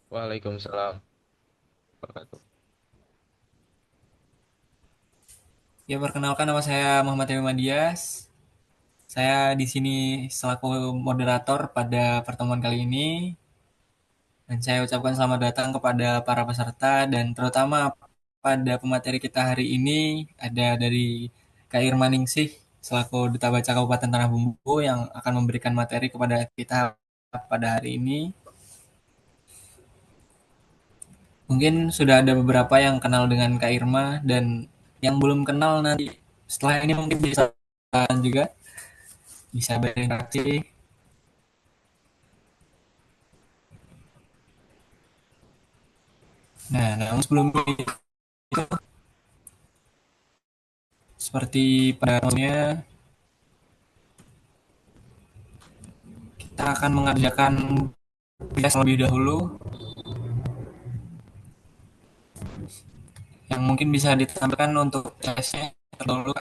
Waalaikumsalam wabarakatuh. Ya, perkenalkan nama saya Muhammad Yahya Dias. Saya di sini selaku moderator pada pertemuan kali ini dan saya ucapkan selamat datang kepada para peserta dan terutama pada pemateri kita hari ini ada dari Kak Irma Ningsih selaku Duta Baca Kabupaten Tanah Bumbu yang akan memberikan materi kepada kita pada hari ini. Mungkin sudah ada beberapa yang kenal dengan Kak Irma dan yang belum kenal nanti setelah ini mungkin bisa juga bisa berinteraksi. Nah, namun sebelum itu, seperti pada umumnya, kita akan mengerjakan tugas lebih dahulu, yang mungkin bisa ditampilkan untuk tesnya terdahulu.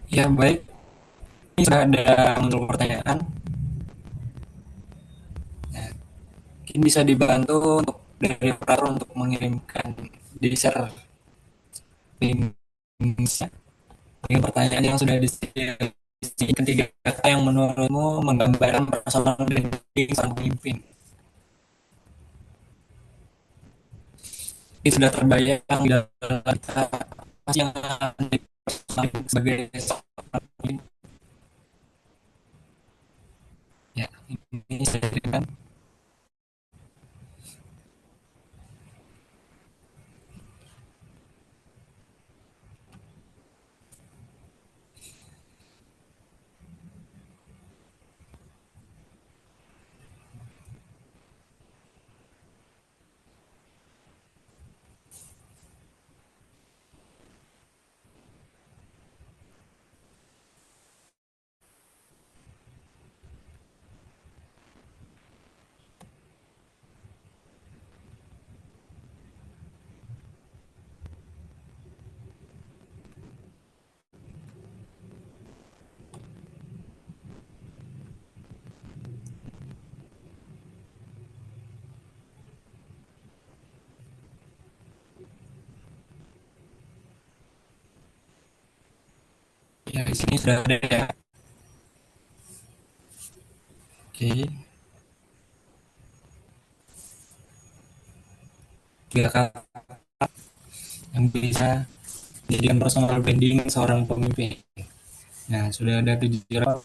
Ya, baik. Ini sudah ada muncul pertanyaan. Mungkin bisa dibantu untuk dari operator untuk mengirimkan di share linknya. Mungkin pertanyaan yang sudah disediakan tiga kata yang menurutmu menggambarkan persoalan pendidikan seorang pemimpin. Ini sudah terbayang di dalam kita yang sebagai seorang pemimpin. Ya, ini saya kirimkan. Ya, di sini sudah ada ya. Oke, tiga kata yang bisa jadikan personal branding seorang pemimpin. Nah, sudah ada 7 orang.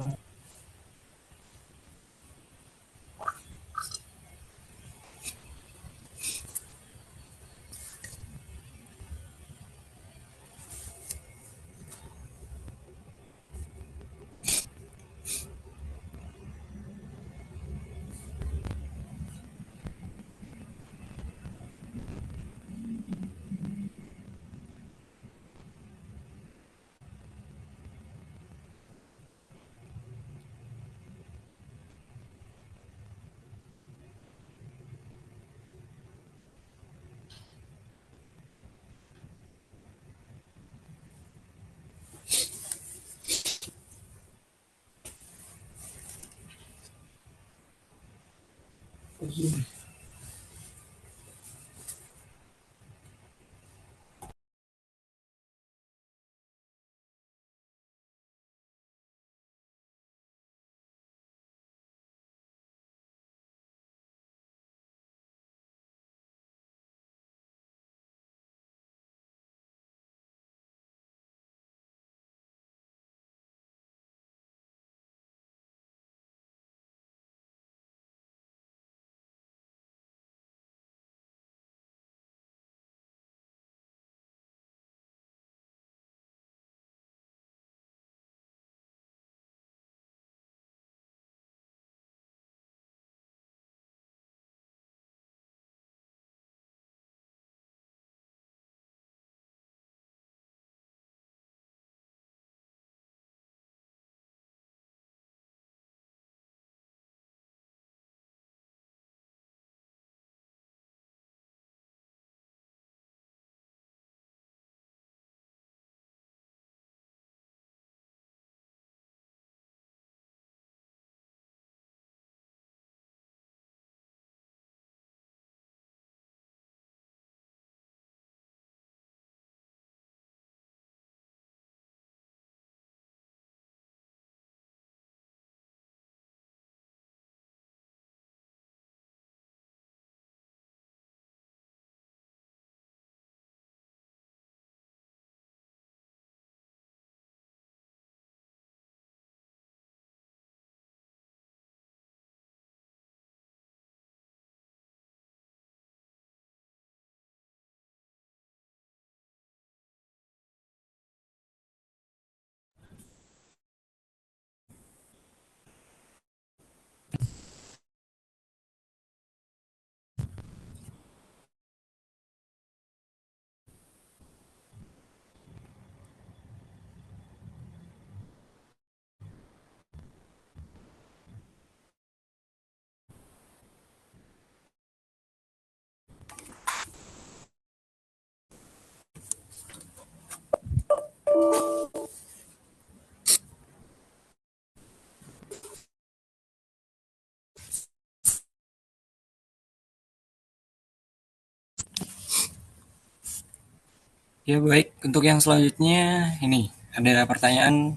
Ya baik, untuk yang selanjutnya ini ada pertanyaan,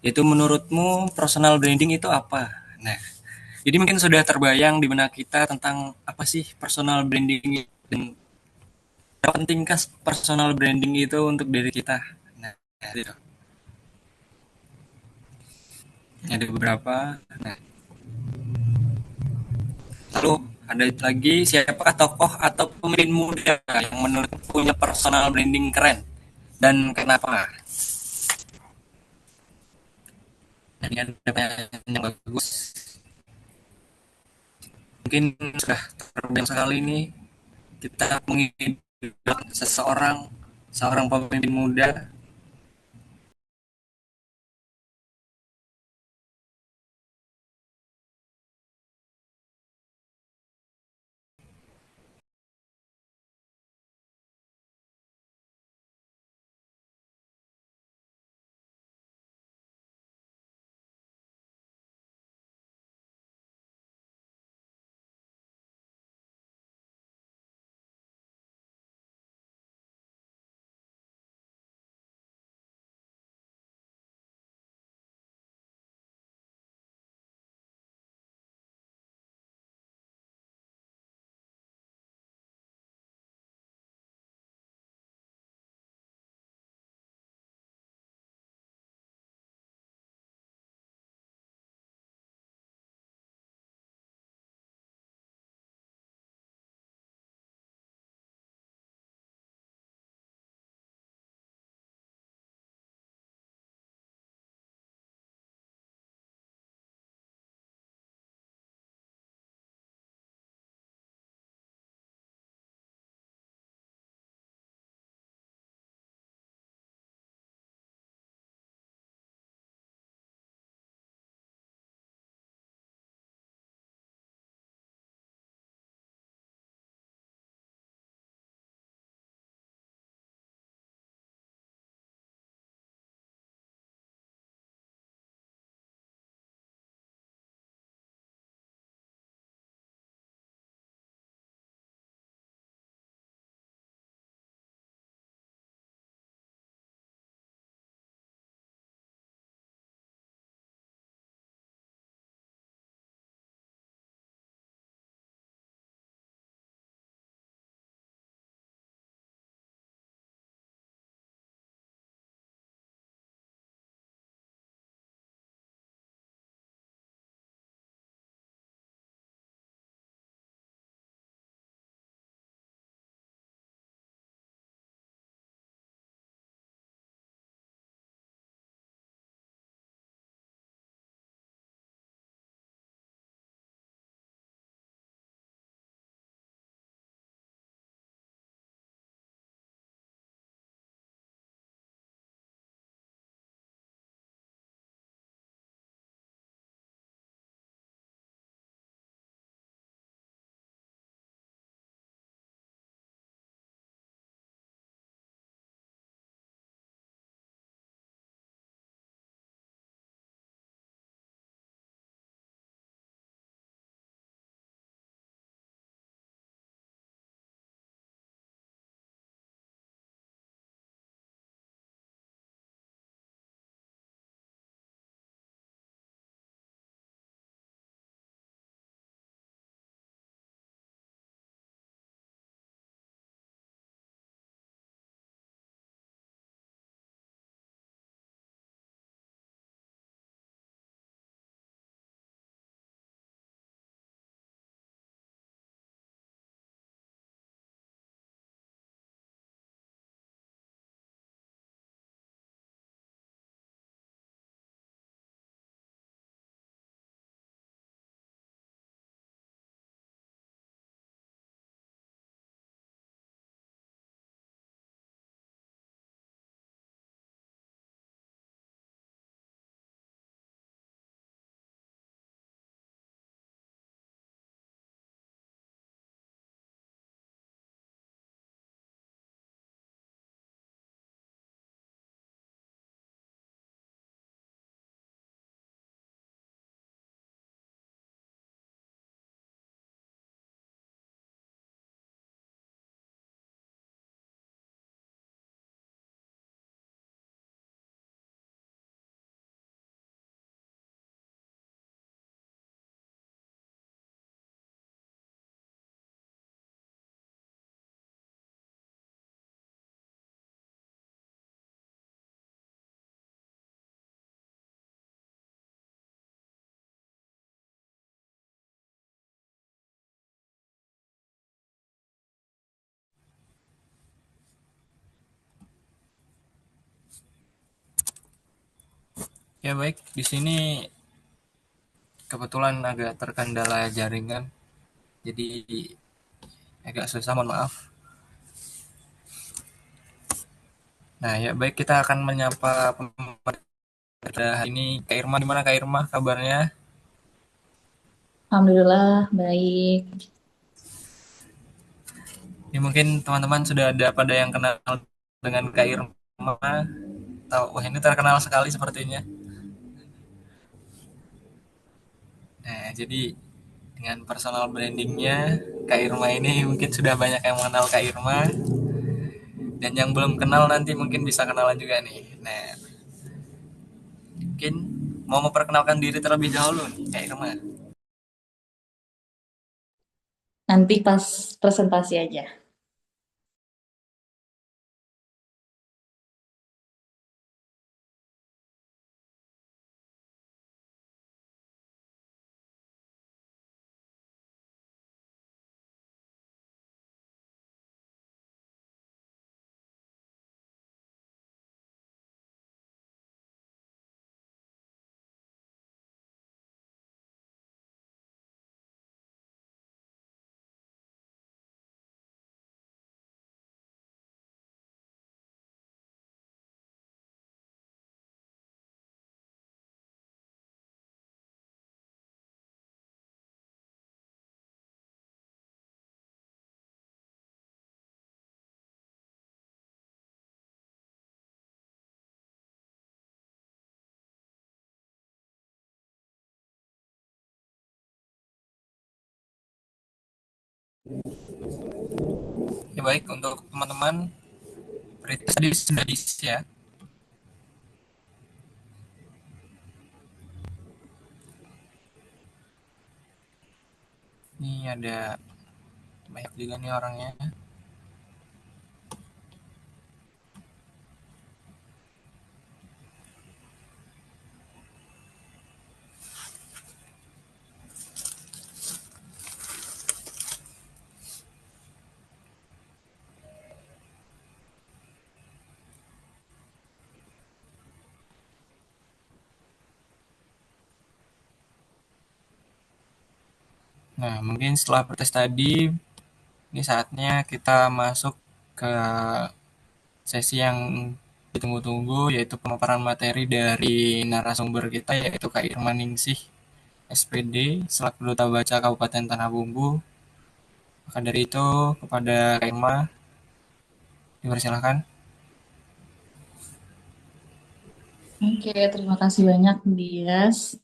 yaitu menurutmu personal branding itu apa? Nah, jadi mungkin sudah terbayang di benak kita tentang apa sih personal branding dan berapa pentingkah personal branding itu untuk diri kita. Nah, itu ada beberapa. Nah, lalu ada lagi, siapakah tokoh atau pemimpin muda yang menurut punya personal branding keren dan kenapa? Nah, ini ada pertanyaan yang bagus. Mungkin sudah terbayang sekali nih kita mengidap seseorang, seorang pemimpin muda. Ya baik, di sini kebetulan agak terkendala jaringan, jadi agak susah, mohon maaf. Nah ya baik, kita akan menyapa pada hari ini Kak Irma. Gimana Kak Irma kabarnya? Alhamdulillah baik. Ini mungkin teman-teman sudah ada pada yang kenal dengan Kak Irma. Tahu, wah ini terkenal sekali sepertinya. Nah jadi dengan personal brandingnya Kak Irma ini mungkin sudah banyak yang mengenal Kak Irma, dan yang belum kenal nanti mungkin bisa kenalan juga nih. Nah mungkin mau memperkenalkan diri terlebih dahulu nih Kak Irma. Nanti pas presentasi aja. Ya baik, untuk teman-teman berita tadi sudah diisi ya. Ini ada banyak juga nih orangnya. Nah mungkin setelah protes tadi, ini saatnya kita masuk ke sesi yang ditunggu-tunggu, yaitu pemaparan materi dari narasumber kita, yaitu Kak Irma Ningsih SPD selaku Duta Baca Kabupaten Tanah Bumbu. Maka dari itu kepada Kak Irma dipersilahkan. Oke, terima kasih banyak Dias.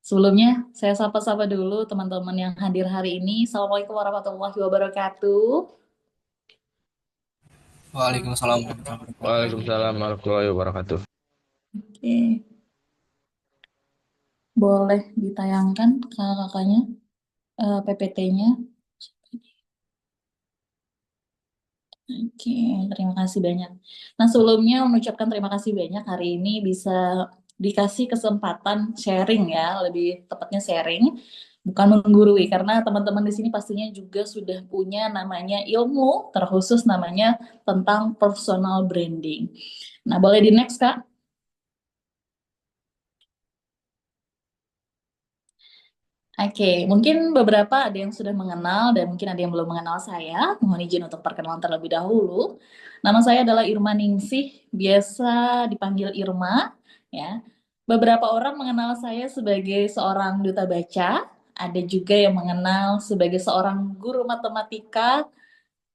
Sebelumnya saya sapa-sapa dulu teman-teman yang hadir hari ini. Assalamualaikum warahmatullahi wabarakatuh. Waalaikumsalam warahmatullahi wabarakatuh. Waalaikumsalam warahmatullahi wabarakatuh. Oke, boleh ditayangkan kakak-kakaknya PPT-nya. Oke, terima kasih banyak. Nah, sebelumnya mengucapkan terima kasih banyak hari ini bisa dikasih kesempatan sharing ya, lebih tepatnya sharing, bukan menggurui, karena teman-teman di sini pastinya juga sudah punya namanya ilmu, terkhusus namanya tentang personal branding. Nah, boleh di next, Kak? Oke, mungkin beberapa ada yang sudah mengenal dan mungkin ada yang belum mengenal saya. Mohon izin untuk perkenalan terlebih dahulu. Nama saya adalah Irma Ningsih, biasa dipanggil Irma. Ya, beberapa orang mengenal saya sebagai seorang duta baca. Ada juga yang mengenal sebagai seorang guru matematika,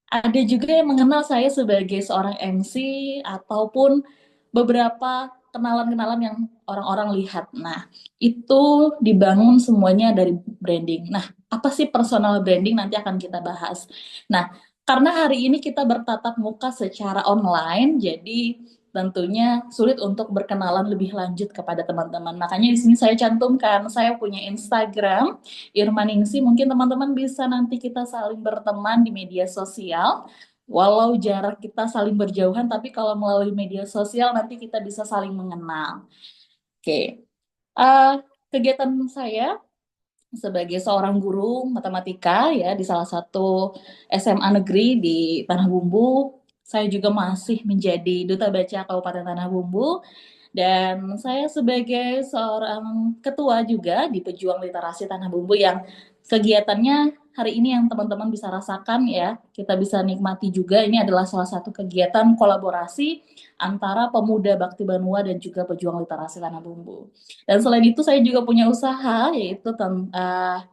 ada juga yang mengenal saya sebagai seorang MC ataupun beberapa kenalan-kenalan yang orang-orang lihat. Nah, itu dibangun semuanya dari branding. Nah, apa sih personal branding? Nanti akan kita bahas. Nah, karena hari ini kita bertatap muka secara online, jadi tentunya sulit untuk berkenalan lebih lanjut kepada teman-teman. Makanya di sini saya cantumkan, saya punya Instagram Irmaningsi, mungkin teman-teman bisa nanti kita saling berteman di media sosial. Walau jarak kita saling berjauhan, tapi kalau melalui media sosial nanti kita bisa saling mengenal. Oke, Eh, kegiatan saya sebagai seorang guru matematika ya di salah satu SMA negeri di Tanah Bumbu, saya juga masih menjadi duta baca Kabupaten Tanah Bumbu. Dan saya sebagai seorang ketua juga di Pejuang Literasi Tanah Bumbu yang kegiatannya hari ini yang teman-teman bisa rasakan ya, kita bisa nikmati juga. Ini adalah salah satu kegiatan kolaborasi antara Pemuda Bakti Banua dan juga Pejuang Literasi Tanah Bumbu. Dan selain itu saya juga punya usaha yaitu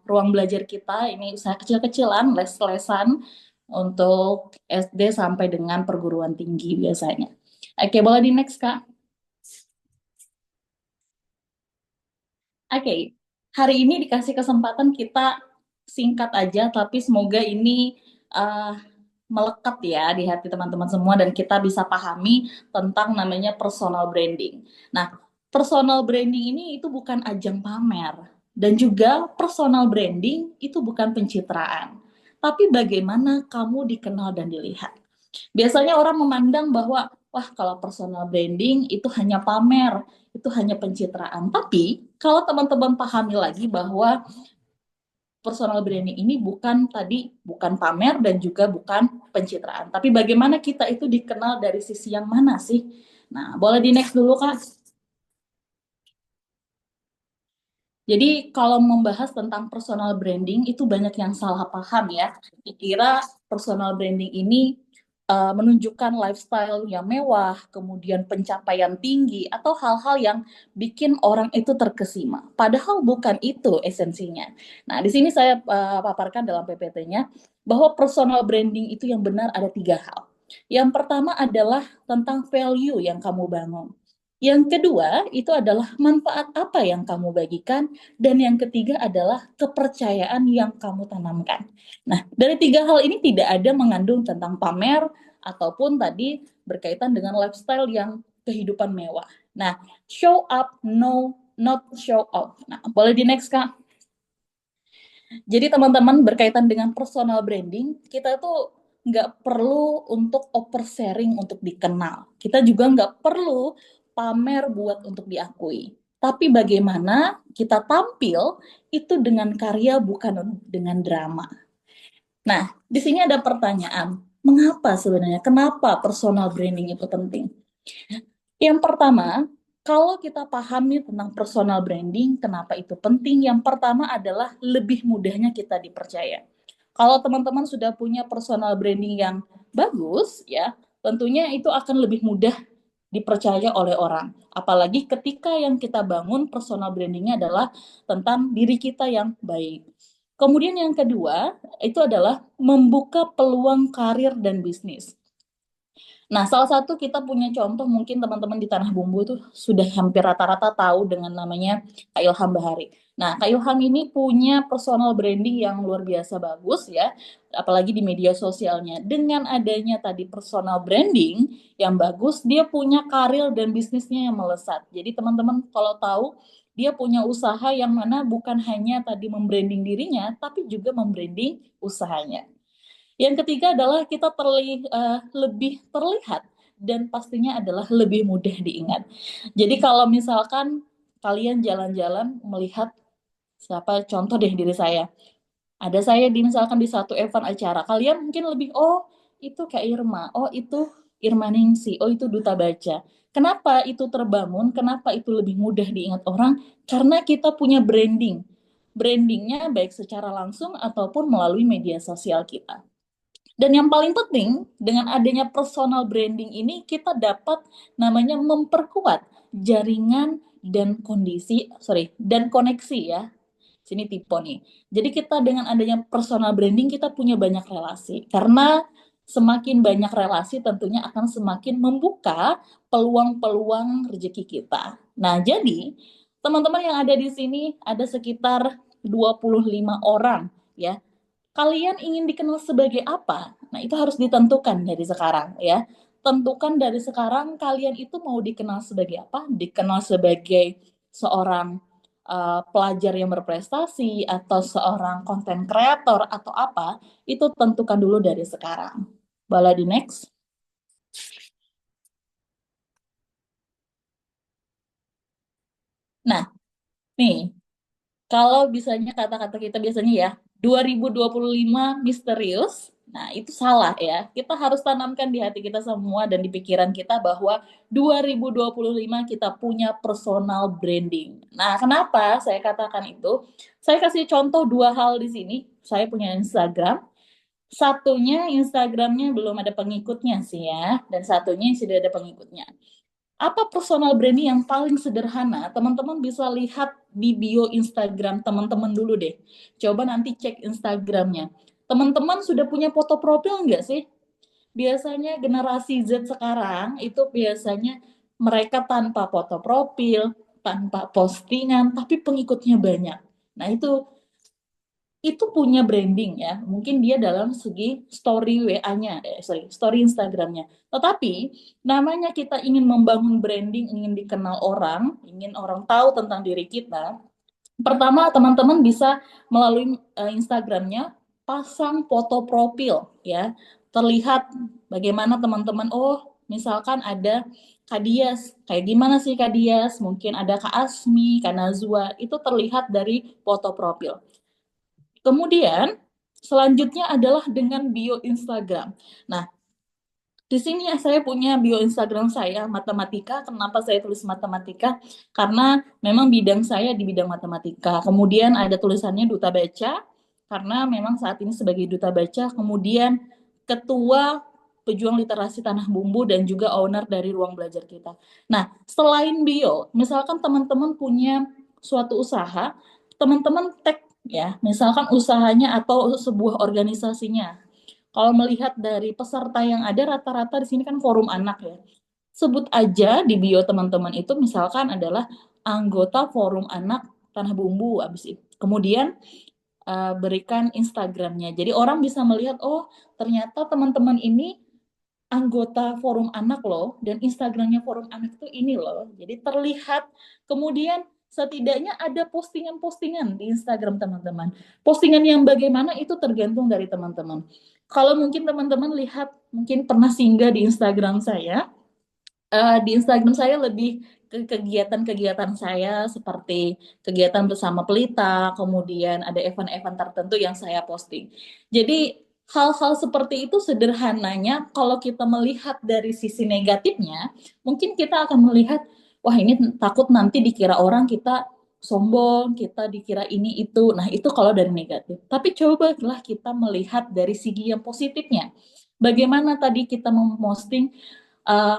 ruang belajar kita. Ini usaha kecil-kecilan, les-lesan untuk SD sampai dengan perguruan tinggi biasanya. Oke, boleh di next Kak. Oke, hari ini dikasih kesempatan kita singkat aja, tapi semoga ini uh, melekat ya di hati teman-teman semua dan kita bisa pahami tentang namanya personal branding. Nah, personal branding ini itu bukan ajang pamer dan juga personal branding itu bukan pencitraan. Tapi bagaimana kamu dikenal dan dilihat. Biasanya orang memandang bahwa, wah kalau personal branding itu hanya pamer, itu hanya pencitraan. Tapi kalau teman-teman pahami lagi bahwa personal branding ini bukan pamer dan juga bukan pencitraan. Tapi bagaimana kita itu dikenal dari sisi yang mana sih? Nah, boleh di next dulu Kak. Jadi kalau membahas tentang personal branding itu banyak yang salah paham ya. Dikira personal branding ini menunjukkan lifestyle yang mewah, kemudian pencapaian tinggi atau hal-hal yang bikin orang itu terkesima. Padahal bukan itu esensinya. Nah, di sini saya paparkan dalam PPT-nya bahwa personal branding itu yang benar ada 3 hal. Yang pertama adalah tentang value yang kamu bangun. Yang kedua, itu adalah manfaat apa yang kamu bagikan. Dan yang ketiga adalah kepercayaan yang kamu tanamkan. Nah, dari 3 hal ini tidak ada mengandung tentang pamer ataupun tadi berkaitan dengan lifestyle yang kehidupan mewah. Nah, show up, no, not show off. Nah, boleh di next, Kak. Jadi teman-teman berkaitan dengan personal branding, kita tuh nggak perlu untuk oversharing untuk dikenal. Kita juga nggak perlu pamer buat untuk diakui. Tapi bagaimana kita tampil itu dengan karya bukan dengan drama. Nah, di sini ada pertanyaan, mengapa sebenarnya? Kenapa personal branding itu penting? Yang pertama, kalau kita pahami tentang personal branding, kenapa itu penting? Yang pertama adalah lebih mudahnya kita dipercaya. Kalau teman-teman sudah punya personal branding yang bagus, ya, tentunya itu akan lebih mudah dipercaya oleh orang. Apalagi ketika yang kita bangun personal brandingnya adalah tentang diri kita yang baik. Kemudian yang kedua, itu adalah membuka peluang karir dan bisnis. Nah, salah satu kita punya contoh mungkin teman-teman di Tanah Bumbu itu sudah hampir rata-rata tahu dengan namanya Kak Ilham Bahari. Nah, Kak Ilham ini punya personal branding yang luar biasa bagus ya, apalagi di media sosialnya. Dengan adanya tadi personal branding yang bagus, dia punya karir dan bisnisnya yang melesat. Jadi teman-teman kalau tahu dia punya usaha yang mana bukan hanya tadi membranding dirinya, tapi juga membranding usahanya. Yang ketiga adalah kita lebih terlihat dan pastinya adalah lebih mudah diingat. Jadi kalau misalkan kalian jalan-jalan melihat siapa contoh deh diri saya. Ada saya misalkan di satu event acara, kalian mungkin lebih oh itu Kak Irma, oh itu Irma Ningsi, oh itu Duta Baca. Kenapa itu terbangun? Kenapa itu lebih mudah diingat orang? Karena kita punya branding. Brandingnya baik secara langsung ataupun melalui media sosial kita. Dan yang paling penting, dengan adanya personal branding ini, kita dapat namanya memperkuat jaringan dan koneksi ya. Sini tipe nih. Jadi kita dengan adanya personal branding, kita punya banyak relasi. Karena semakin banyak relasi tentunya akan semakin membuka peluang-peluang rezeki kita. Nah, jadi teman-teman yang ada di sini ada sekitar 25 orang ya, kalian ingin dikenal sebagai apa? Nah, itu harus ditentukan dari sekarang ya. Tentukan dari sekarang kalian itu mau dikenal sebagai apa? Dikenal sebagai seorang pelajar yang berprestasi atau seorang konten kreator atau apa? Itu tentukan dulu dari sekarang. Boleh di next. Nah, nih, kalau biasanya kata-kata kita biasanya ya, 2025 misterius, Nah, itu salah ya. Kita harus tanamkan di hati kita semua dan di pikiran kita bahwa 2025 kita punya personal branding. Nah, kenapa saya katakan itu? Saya kasih contoh dua hal di sini. Saya punya Instagram. Satunya Instagramnya belum ada pengikutnya sih ya, dan satunya sudah ada pengikutnya. Apa personal branding yang paling sederhana? Teman-teman bisa lihat di bio Instagram teman-teman dulu deh. Coba nanti cek Instagramnya. Teman-teman sudah punya foto profil nggak sih? Biasanya generasi Z sekarang itu biasanya mereka tanpa foto profil, tanpa postingan, tapi pengikutnya banyak. Nah, itu punya branding ya. Mungkin dia dalam segi story WA-nya, story Instagramnya. Tetapi namanya kita ingin membangun branding, ingin dikenal orang, ingin orang tahu tentang diri kita. Pertama, teman-teman bisa melalui Instagramnya pasang foto profil ya. Terlihat bagaimana teman-teman, oh misalkan ada Kak Dias, kayak gimana sih Kak Dias? Mungkin ada Kak Asmi, Kak Nazwa, itu terlihat dari foto profil. Kemudian selanjutnya adalah dengan bio Instagram. Nah, di sini saya punya bio Instagram saya matematika. Kenapa saya tulis matematika? Karena memang bidang saya di bidang matematika. Kemudian ada tulisannya Duta Baca karena memang saat ini sebagai Duta Baca. Kemudian ketua pejuang literasi Tanah Bumbu dan juga owner dari ruang belajar kita. Nah, selain bio, misalkan teman-teman punya suatu usaha, teman-teman tag ya, misalkan usahanya atau sebuah organisasinya. Kalau melihat dari peserta yang ada rata-rata di sini kan forum anak ya. Sebut aja di bio teman-teman itu misalkan adalah anggota forum anak Tanah Bumbu habis itu. Kemudian berikan Instagramnya. Jadi orang bisa melihat, oh ternyata teman-teman ini anggota forum anak loh, dan Instagramnya forum anak itu ini loh. Jadi terlihat, kemudian setidaknya ada postingan-postingan di Instagram teman-teman. Postingan yang bagaimana itu tergantung dari teman-teman. Kalau mungkin teman-teman lihat, mungkin pernah singgah di Instagram saya, di Instagram saya lebih ke kegiatan-kegiatan saya seperti kegiatan bersama pelita, kemudian ada event-event tertentu yang saya posting. Jadi hal-hal seperti itu sederhananya kalau kita melihat dari sisi negatifnya, mungkin kita akan melihat, wah ini takut nanti dikira orang kita sombong, kita dikira ini itu. Nah, itu kalau dari negatif. Tapi cobalah kita melihat dari segi yang positifnya. Bagaimana tadi kita memposting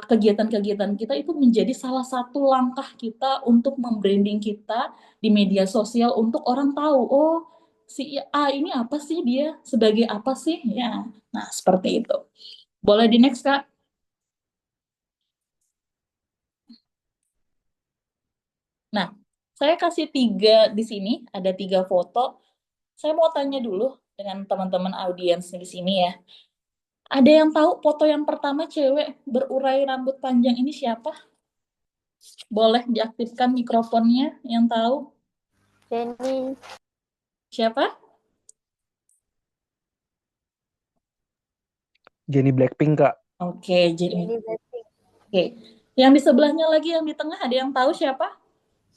kegiatan-kegiatan kita itu menjadi salah satu langkah kita untuk membranding kita di media sosial untuk orang tahu, oh si A ini apa sih dia, sebagai apa sih ya. Nah, seperti itu. Boleh di next, Kak? Nah, saya kasih tiga di sini, ada tiga foto. Saya mau tanya dulu dengan teman-teman audiens di sini ya. Ada yang tahu foto yang pertama cewek berurai rambut panjang ini siapa? Boleh diaktifkan mikrofonnya yang tahu? Jenny. Siapa? Jenny Blackpink, Kak. Oke, Jenny. Jenny Blackpink. Oke. Yang di sebelahnya lagi, yang di tengah, ada yang tahu siapa?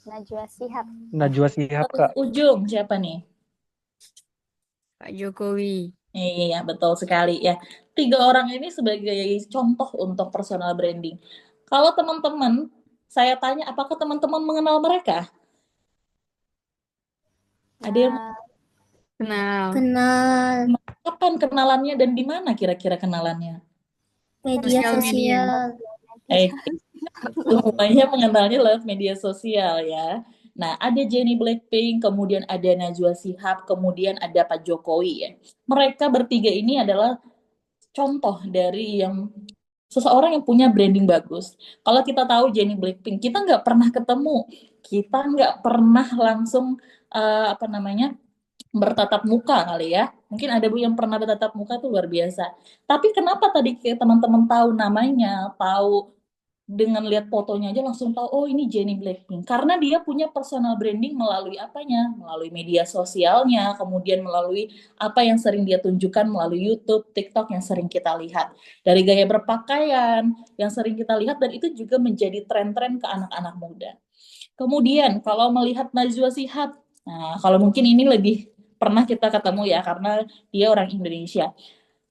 Najwa Shihab. Najwa Shihab, Terus Kak. ujung siapa nih? Pak Jokowi. Iya, betul sekali ya. Tiga orang ini sebagai contoh untuk personal branding. Kalau teman-teman, saya tanya, apakah teman-teman mengenal mereka? Ada yang Kenal. Kenal kapan kenalannya dan di mana kira-kira kenalannya? media Sosial media. sosial. Semuanya mengenalnya lewat media sosial ya. Nah, ada Jenny Blackpink, kemudian ada Najwa Shihab, kemudian ada Pak Jokowi ya. Mereka bertiga ini adalah contoh dari yang seseorang yang punya branding bagus. Kalau kita tahu Jenny Blackpink, kita nggak pernah ketemu, kita nggak pernah langsung apa namanya bertatap muka kali ya. Mungkin ada Bu yang pernah bertatap muka tuh luar biasa. Tapi kenapa tadi teman-teman tahu namanya, tahu dengan lihat fotonya aja langsung tahu, oh ini Jenny Blackpink. Karena dia punya personal branding melalui apanya? Melalui media sosialnya, kemudian melalui apa yang sering dia tunjukkan melalui YouTube, TikTok yang sering kita lihat. Dari gaya berpakaian yang sering kita lihat, dan itu juga menjadi tren-tren ke anak-anak muda. Kemudian kalau melihat Najwa Shihab, nah kalau mungkin ini lebih pernah kita ketemu ya karena dia orang Indonesia.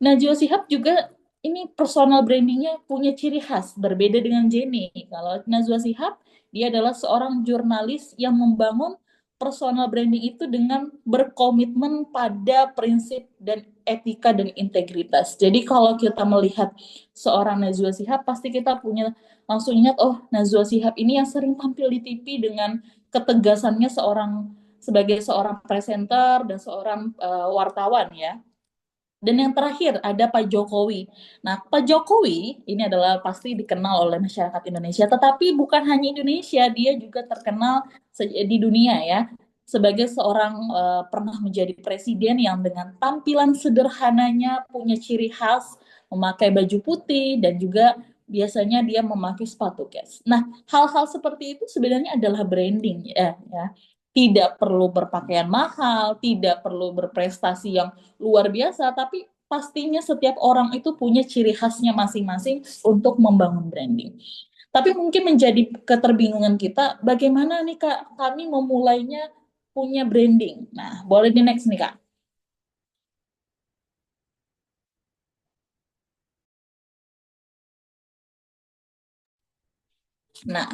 Najwa Shihab juga ini personal brandingnya punya ciri khas berbeda dengan Jenny. Kalau Najwa Shihab, dia adalah seorang jurnalis yang membangun personal branding itu dengan berkomitmen pada prinsip dan etika dan integritas. Jadi kalau kita melihat seorang Najwa Shihab, pasti kita punya langsung ingat, oh Najwa Shihab ini yang sering tampil di TV dengan ketegasannya sebagai seorang presenter dan seorang wartawan ya. Dan yang terakhir ada Pak Jokowi. Nah, Pak Jokowi ini adalah pasti dikenal oleh masyarakat Indonesia, tetapi bukan hanya Indonesia, dia juga terkenal di dunia ya sebagai seorang pernah menjadi presiden yang dengan tampilan sederhananya punya ciri khas memakai baju putih dan juga biasanya dia memakai sepatu cats. Nah, hal-hal seperti itu sebenarnya adalah branding ya. Tidak perlu berpakaian mahal, tidak perlu berprestasi yang luar biasa, tapi pastinya setiap orang itu punya ciri khasnya masing-masing untuk membangun branding. Tapi mungkin menjadi keterbingungan kita, bagaimana nih Kak, kami memulainya punya branding. Nah, boleh di next nih Kak. Nah,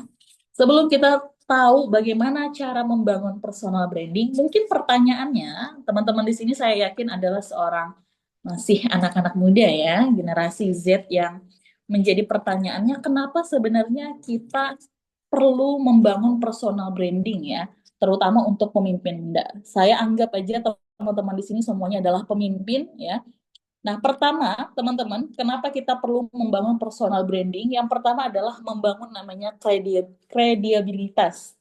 sebelum kita tahu bagaimana cara membangun personal branding, mungkin pertanyaannya, teman-teman di sini saya yakin adalah seorang masih anak-anak muda ya, generasi Z yang menjadi pertanyaannya, kenapa sebenarnya kita perlu membangun personal branding ya, terutama untuk pemimpin muda. Saya anggap aja teman-teman di sini semuanya adalah pemimpin ya. Nah, pertama, teman-teman, kenapa kita perlu membangun personal branding? Yang pertama adalah membangun namanya kredibilitas.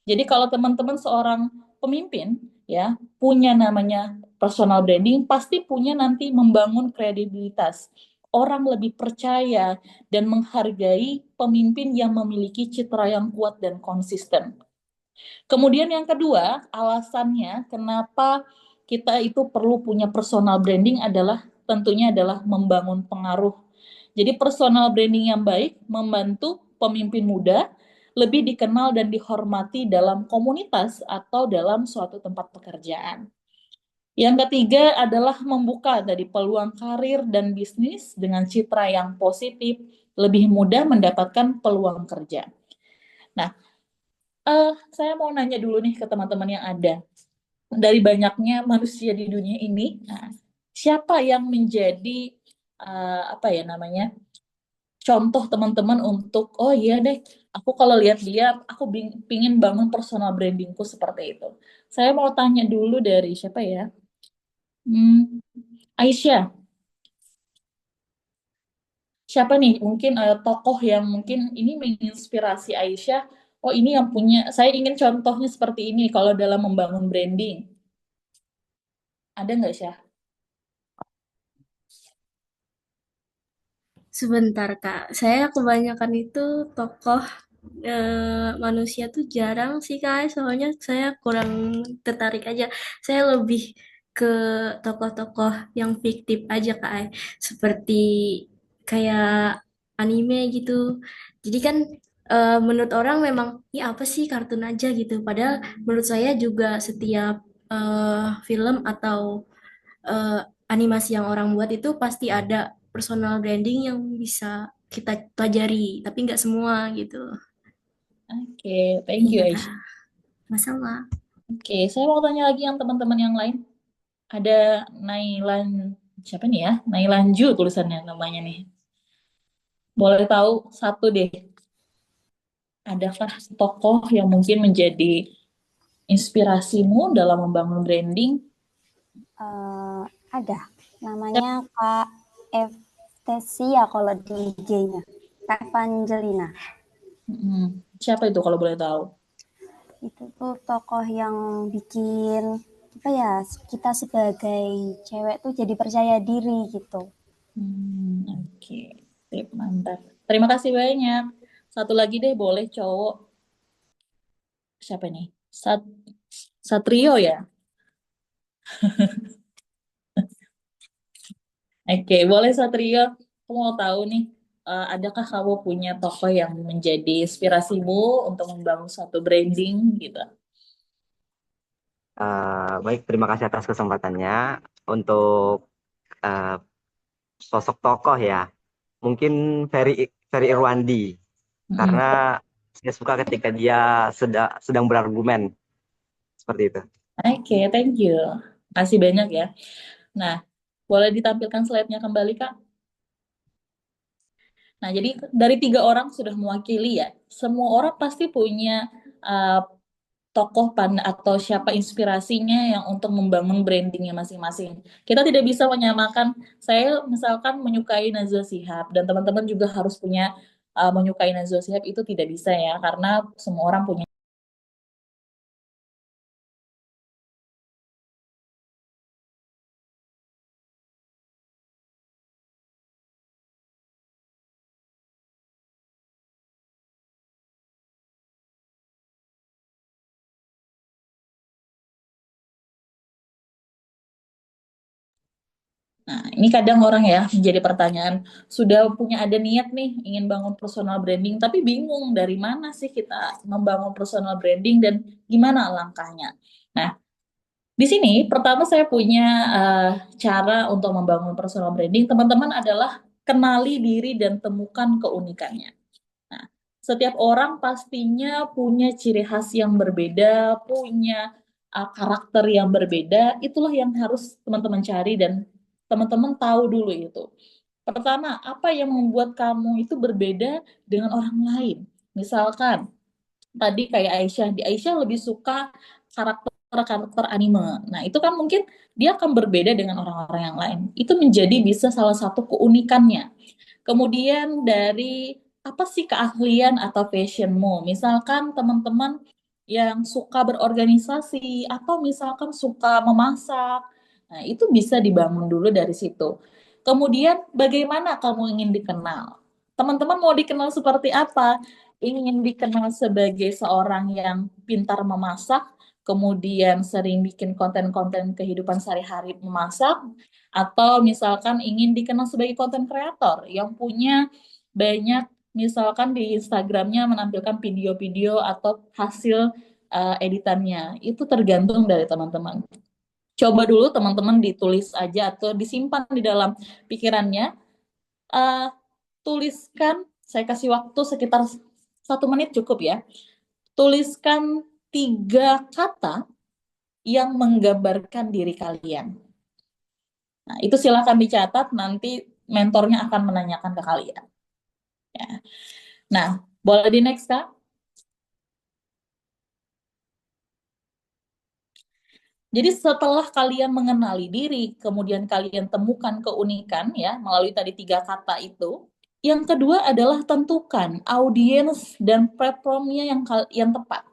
Jadi kalau teman-teman seorang pemimpin ya punya namanya personal branding, pasti punya nanti membangun kredibilitas. Orang lebih percaya dan menghargai pemimpin yang memiliki citra yang kuat dan konsisten. Kemudian yang kedua, alasannya kenapa kita itu perlu punya personal branding adalah tentunya adalah membangun pengaruh. Jadi personal branding yang baik membantu pemimpin muda lebih dikenal dan dihormati dalam komunitas atau dalam suatu tempat pekerjaan. Yang ketiga adalah membuka dari peluang karir dan bisnis dengan citra yang positif, lebih mudah mendapatkan peluang kerja. Nah, saya mau nanya dulu nih ke teman-teman yang ada. Dari banyaknya manusia di dunia ini, nah, siapa yang menjadi apa ya namanya contoh teman-teman untuk oh iya deh, aku kalau lihat dia, aku pingin bangun personal brandingku seperti itu. Saya mau tanya dulu dari siapa ya? Aisyah, siapa nih mungkin tokoh yang mungkin ini menginspirasi Aisyah? Oh ini yang punya, saya ingin contohnya seperti ini kalau dalam membangun branding. Ada nggak Syah? Sebentar, Kak. Saya kebanyakan itu tokoh manusia tuh jarang sih, Kak. Soalnya saya kurang tertarik aja. Saya lebih ke tokoh-tokoh yang fiktif aja, Kak. Seperti kayak anime gitu. Jadi kan menurut orang memang, ini apa sih kartun aja gitu. Padahal menurut saya juga setiap film atau eh, animasi yang orang buat itu pasti ada personal branding yang bisa kita pelajari, tapi nggak semua gitu. Oke, thank you Iya, Kak. Aisyah. Masalah. Oke, saya mau tanya lagi yang teman-teman yang lain. Ada Nailan, siapa nih ya? Nailanju tulisannya namanya nih. Boleh tahu satu deh, adakah tokoh yang mungkin menjadi inspirasimu dalam membangun branding? Ada. Namanya Kak Evtesia kalau di IG-nya. Kak Evangelina. Siapa itu kalau boleh tahu? Itu tuh tokoh yang bikin apa ya, kita sebagai cewek tuh jadi percaya diri gitu. Oke, Sip, mantap. Terima kasih banyak. Satu lagi deh, boleh cowok. Siapa nih? Satrio ya? Oke, boleh Satrio. Aku mau tahu nih, adakah kamu punya tokoh yang menjadi inspirasimu untuk membangun suatu branding gitu? Baik, terima kasih atas kesempatannya. Untuk eh, sosok tokoh ya. Mungkin Ferry Irwandi Mm-mm. karena saya suka ketika dia sedang berargumen seperti itu. Oke, thank you. Kasih banyak ya. Nah, boleh ditampilkan slide-nya kembali, Kak? Nah, jadi dari 3 orang sudah mewakili ya. Semua orang pasti punya uh, tokoh atau siapa inspirasinya yang untuk membangun brandingnya masing-masing. Kita tidak bisa menyamakan, saya misalkan menyukai Najwa Shihab, dan teman-teman juga harus punya menyukai Najwa Shihab, itu tidak bisa ya, karena semua orang punya. Nah, ini kadang orang ya menjadi pertanyaan, sudah punya ada niat nih ingin bangun personal branding, tapi bingung dari mana sih kita membangun personal branding dan gimana langkahnya. Nah, di sini pertama saya punya cara untuk membangun personal branding, teman-teman, adalah kenali diri dan temukan keunikannya. Nah, setiap orang pastinya punya ciri khas yang berbeda, punya karakter yang berbeda, itulah yang harus teman-teman cari dan teman-teman tahu dulu itu. Pertama, apa yang membuat kamu itu berbeda dengan orang lain? Misalkan, tadi kayak Aisyah, di Aisyah lebih suka karakter anime. Nah, itu kan mungkin dia akan berbeda dengan orang-orang yang lain. Itu menjadi bisa salah satu keunikannya. Kemudian dari apa sih keahlian atau passionmu? Misalkan teman-teman yang suka berorganisasi atau misalkan suka memasak. Nah, itu bisa dibangun dulu dari situ. Kemudian bagaimana kamu ingin dikenal? Teman-teman mau dikenal seperti apa? Ingin dikenal sebagai seorang yang pintar memasak, kemudian sering bikin konten-konten kehidupan sehari-hari memasak, atau misalkan ingin dikenal sebagai konten kreator yang punya banyak, misalkan di Instagramnya menampilkan video-video atau hasil editannya. Itu tergantung dari teman-teman. Coba dulu teman-teman ditulis aja atau disimpan di dalam pikirannya. Tuliskan, saya kasih waktu sekitar 1 menit cukup ya. Tuliskan 3 kata yang menggambarkan diri kalian. Nah, itu silakan dicatat, nanti mentornya akan menanyakan ke kalian. Ya. Nah, boleh di next, Kak? Jadi setelah kalian mengenali diri, kemudian kalian temukan keunikan ya melalui tadi 3 kata itu. Yang kedua adalah tentukan audiens dan platformnya yang tepat.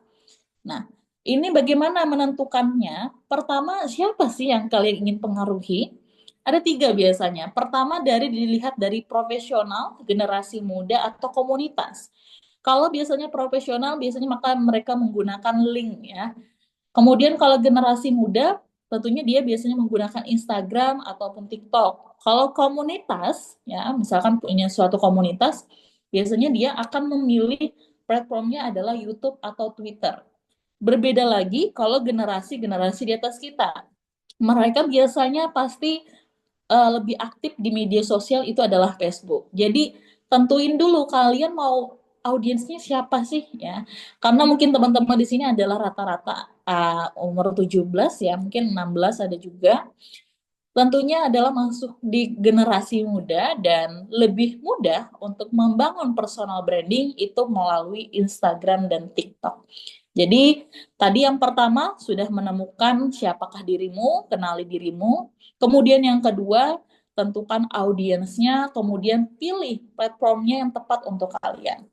Nah, ini bagaimana menentukannya? Pertama, siapa sih yang kalian ingin pengaruhi? Ada 3 biasanya. Pertama, dilihat dari profesional, generasi muda, atau komunitas. Kalau biasanya profesional, biasanya maka mereka menggunakan link ya. Kemudian kalau generasi muda, tentunya dia biasanya menggunakan Instagram ataupun TikTok. Kalau komunitas, ya misalkan punya suatu komunitas, biasanya dia akan memilih platformnya adalah YouTube atau Twitter. Berbeda lagi kalau generasi-generasi di atas kita. Mereka biasanya pasti lebih aktif di media sosial, itu adalah Facebook. Jadi tentuin dulu kalian mau audiensnya siapa sih ya. Karena mungkin teman-teman di sini adalah rata-rata umur 17 ya, mungkin 16 ada juga. Tentunya adalah masuk di generasi muda dan lebih mudah untuk membangun personal branding itu melalui Instagram dan TikTok. Jadi tadi yang pertama sudah menemukan siapakah dirimu, kenali dirimu. Kemudian yang kedua, tentukan audiensnya, kemudian pilih platformnya yang tepat untuk kalian.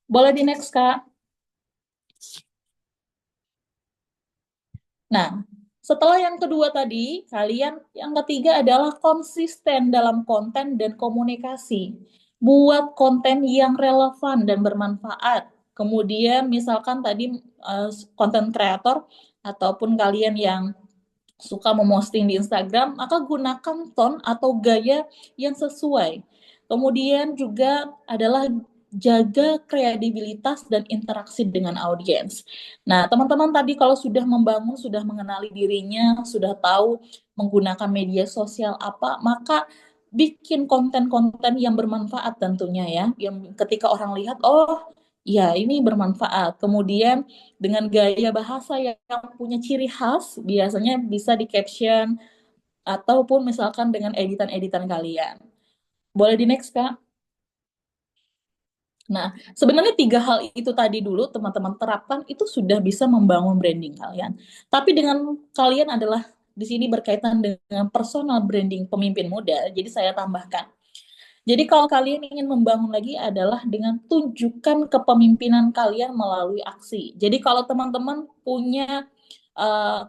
Boleh di next, Kak? Nah, setelah yang kedua tadi, yang ketiga adalah konsisten dalam konten dan komunikasi. Buat konten yang relevan dan bermanfaat. Kemudian misalkan tadi konten kreator ataupun kalian yang suka memosting di Instagram, maka gunakan tone atau gaya yang sesuai. Kemudian juga adalah jaga kredibilitas dan interaksi dengan audiens. Nah, teman-teman tadi kalau sudah membangun, sudah mengenali dirinya, sudah tahu menggunakan media sosial apa, maka bikin konten-konten yang bermanfaat tentunya ya, yang ketika orang lihat, oh ya ini bermanfaat. Kemudian dengan gaya bahasa yang punya ciri khas, biasanya bisa di caption ataupun misalkan dengan editan-editan kalian. Boleh di next, Kak? Nah, sebenarnya 3 hal itu tadi dulu teman-teman terapkan itu sudah bisa membangun branding kalian. Tapi dengan kalian adalah di sini berkaitan dengan personal branding pemimpin muda, jadi saya tambahkan. Jadi kalau kalian ingin membangun lagi adalah dengan tunjukkan kepemimpinan kalian melalui aksi. Jadi kalau teman-teman punya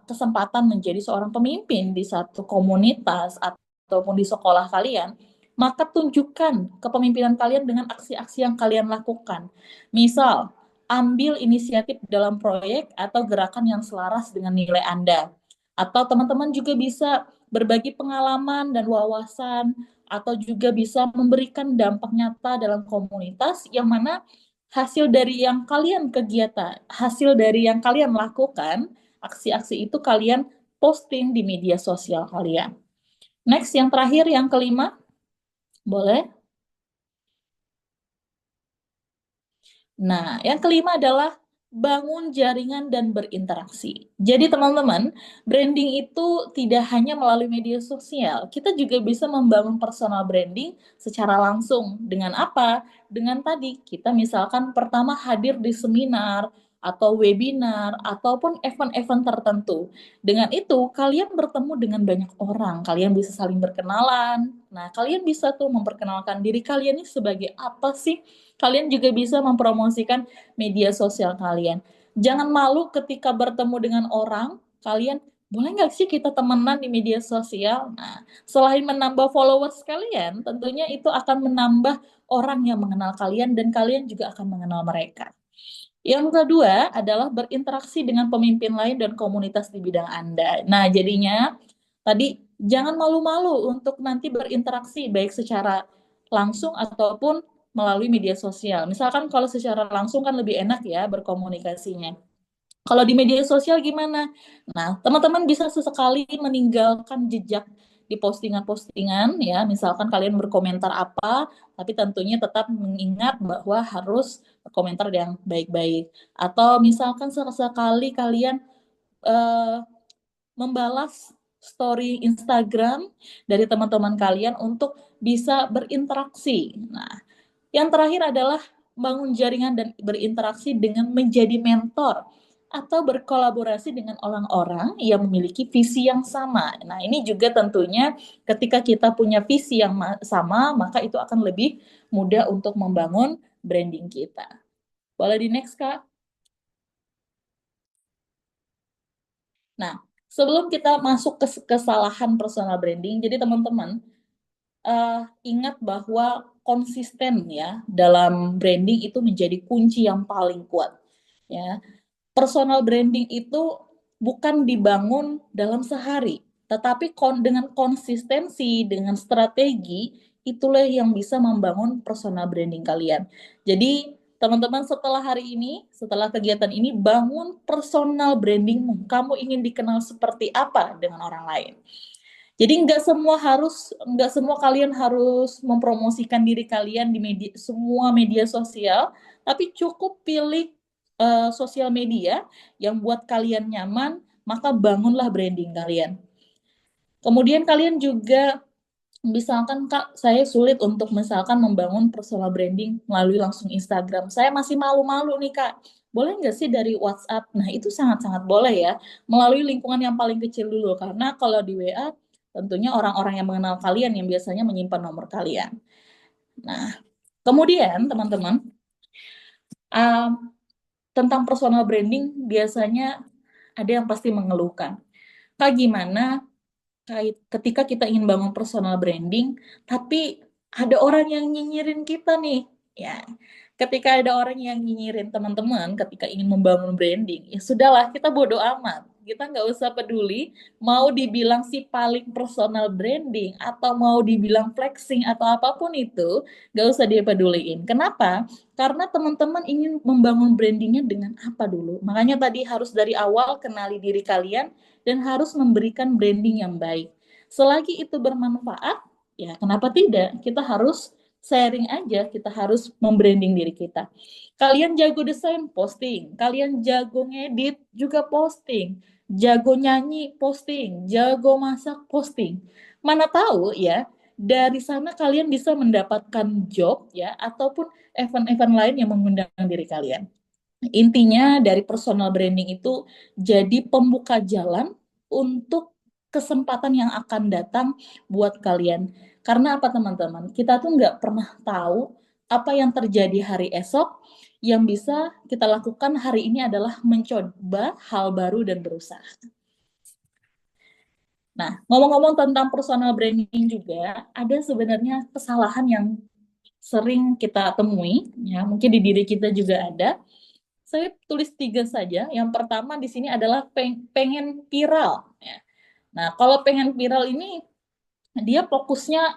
kesempatan menjadi seorang pemimpin di satu komunitas ataupun di sekolah kalian, maka tunjukkan kepemimpinan kalian dengan aksi-aksi yang kalian lakukan. Misal, ambil inisiatif dalam proyek atau gerakan yang selaras dengan nilai Anda. Atau teman-teman juga bisa berbagi pengalaman dan wawasan, atau juga bisa memberikan dampak nyata dalam komunitas yang mana hasil dari yang kalian kegiatan, hasil dari yang kalian lakukan, aksi-aksi itu kalian posting di media sosial kalian. Next, yang terakhir, yang kelima, boleh? Nah, yang kelima adalah bangun jaringan dan berinteraksi. Jadi teman-teman, branding itu tidak hanya melalui media sosial, kita juga bisa membangun personal branding secara langsung. Dengan apa? Dengan tadi, kita misalkan pertama hadir di seminar, atau webinar, ataupun event-event tertentu. Dengan itu, kalian bertemu dengan banyak orang, kalian bisa saling berkenalan. Nah, kalian bisa tuh memperkenalkan diri kalian ini sebagai apa sih? Kalian juga bisa mempromosikan media sosial kalian. Jangan malu ketika bertemu dengan orang, kalian boleh nggak sih kita temenan di media sosial? Nah, selain menambah followers kalian, tentunya itu akan menambah orang yang mengenal kalian dan kalian juga akan mengenal mereka. Yang kedua adalah berinteraksi dengan pemimpin lain dan komunitas di bidang Anda. Nah, jadinya tadi jangan malu-malu untuk nanti berinteraksi baik secara langsung ataupun melalui media sosial. Misalkan kalau secara langsung kan lebih enak ya berkomunikasinya. Kalau di media sosial gimana? Nah, teman-teman bisa sesekali meninggalkan jejak di postingan-postingan ya. Misalkan kalian berkomentar apa, tapi tentunya tetap mengingat bahwa harus berkomentar yang baik-baik. Atau misalkan sesekali kalian membalas story Instagram dari teman-teman kalian untuk bisa berinteraksi. Nah, yang terakhir adalah bangun jaringan dan berinteraksi dengan menjadi mentor atau berkolaborasi dengan orang-orang yang memiliki visi yang sama. Nah, ini juga tentunya ketika kita punya visi yang sama, maka itu akan lebih mudah untuk membangun branding kita. Boleh di next, Kak? Nah, sebelum kita masuk ke kesalahan personal branding, jadi teman-teman, ingat bahwa konsisten ya dalam branding itu menjadi kunci yang paling kuat ya. Personal branding itu bukan dibangun dalam sehari, tetapi dengan konsistensi, dengan strategi itulah yang bisa membangun personal branding kalian. Jadi teman-teman setelah hari ini, setelah kegiatan ini, bangun personal brandingmu. Kamu ingin dikenal seperti apa dengan orang lain. Jadi nggak semua kalian harus mempromosikan diri kalian di semua media sosial, tapi cukup pilih sosial media yang buat kalian nyaman, maka bangunlah branding kalian. Kemudian kalian juga misalkan Kak, saya sulit untuk misalkan membangun personal branding melalui langsung Instagram. Saya masih malu-malu nih Kak. Boleh nggak sih dari WhatsApp? Nah itu sangat-sangat boleh ya. Melalui lingkungan yang paling kecil dulu. Karena kalau di WA tentunya orang-orang yang mengenal kalian yang biasanya menyimpan nomor kalian. Nah, kemudian teman-teman, tentang personal branding biasanya ada yang pasti mengeluhkan. Kak, gimana ketika kita ingin bangun personal branding, tapi ada orang yang nyinyirin kita nih. Ya, ketika ada orang yang nyinyirin teman-teman ketika ingin membangun branding, ya sudahlah, kita bodo amat. Kita nggak usah peduli mau dibilang si paling personal branding atau mau dibilang flexing atau apapun itu, nggak usah dia peduliin. Kenapa? Karena teman-teman ingin membangun brandingnya dengan apa dulu. Makanya tadi harus dari awal kenali diri kalian dan harus memberikan branding yang baik. Selagi itu bermanfaat, Ya, kenapa tidak? Kita harus sharing aja, kita harus membranding diri kita. Kalian jago desain, posting. Kalian jago ngedit, juga posting. Jago nyanyi, posting. Jago masak, posting. Mana tahu ya, dari sana kalian bisa mendapatkan job ya, ataupun event-event lain yang mengundang diri kalian. Intinya dari personal branding itu jadi pembuka jalan untuk kesempatan yang akan datang buat kalian. Karena apa teman-teman? Kita tuh nggak pernah tahu apa yang terjadi hari esok. Yang bisa kita lakukan hari ini adalah mencoba hal baru dan berusaha. Nah, ngomong-ngomong tentang personal branding juga, ada sebenarnya kesalahan yang sering kita temui, ya mungkin di diri kita juga ada. Saya tulis 3 saja. Yang pertama di sini adalah pengen viral. Ya. Nah, kalau pengen viral ini dia fokusnya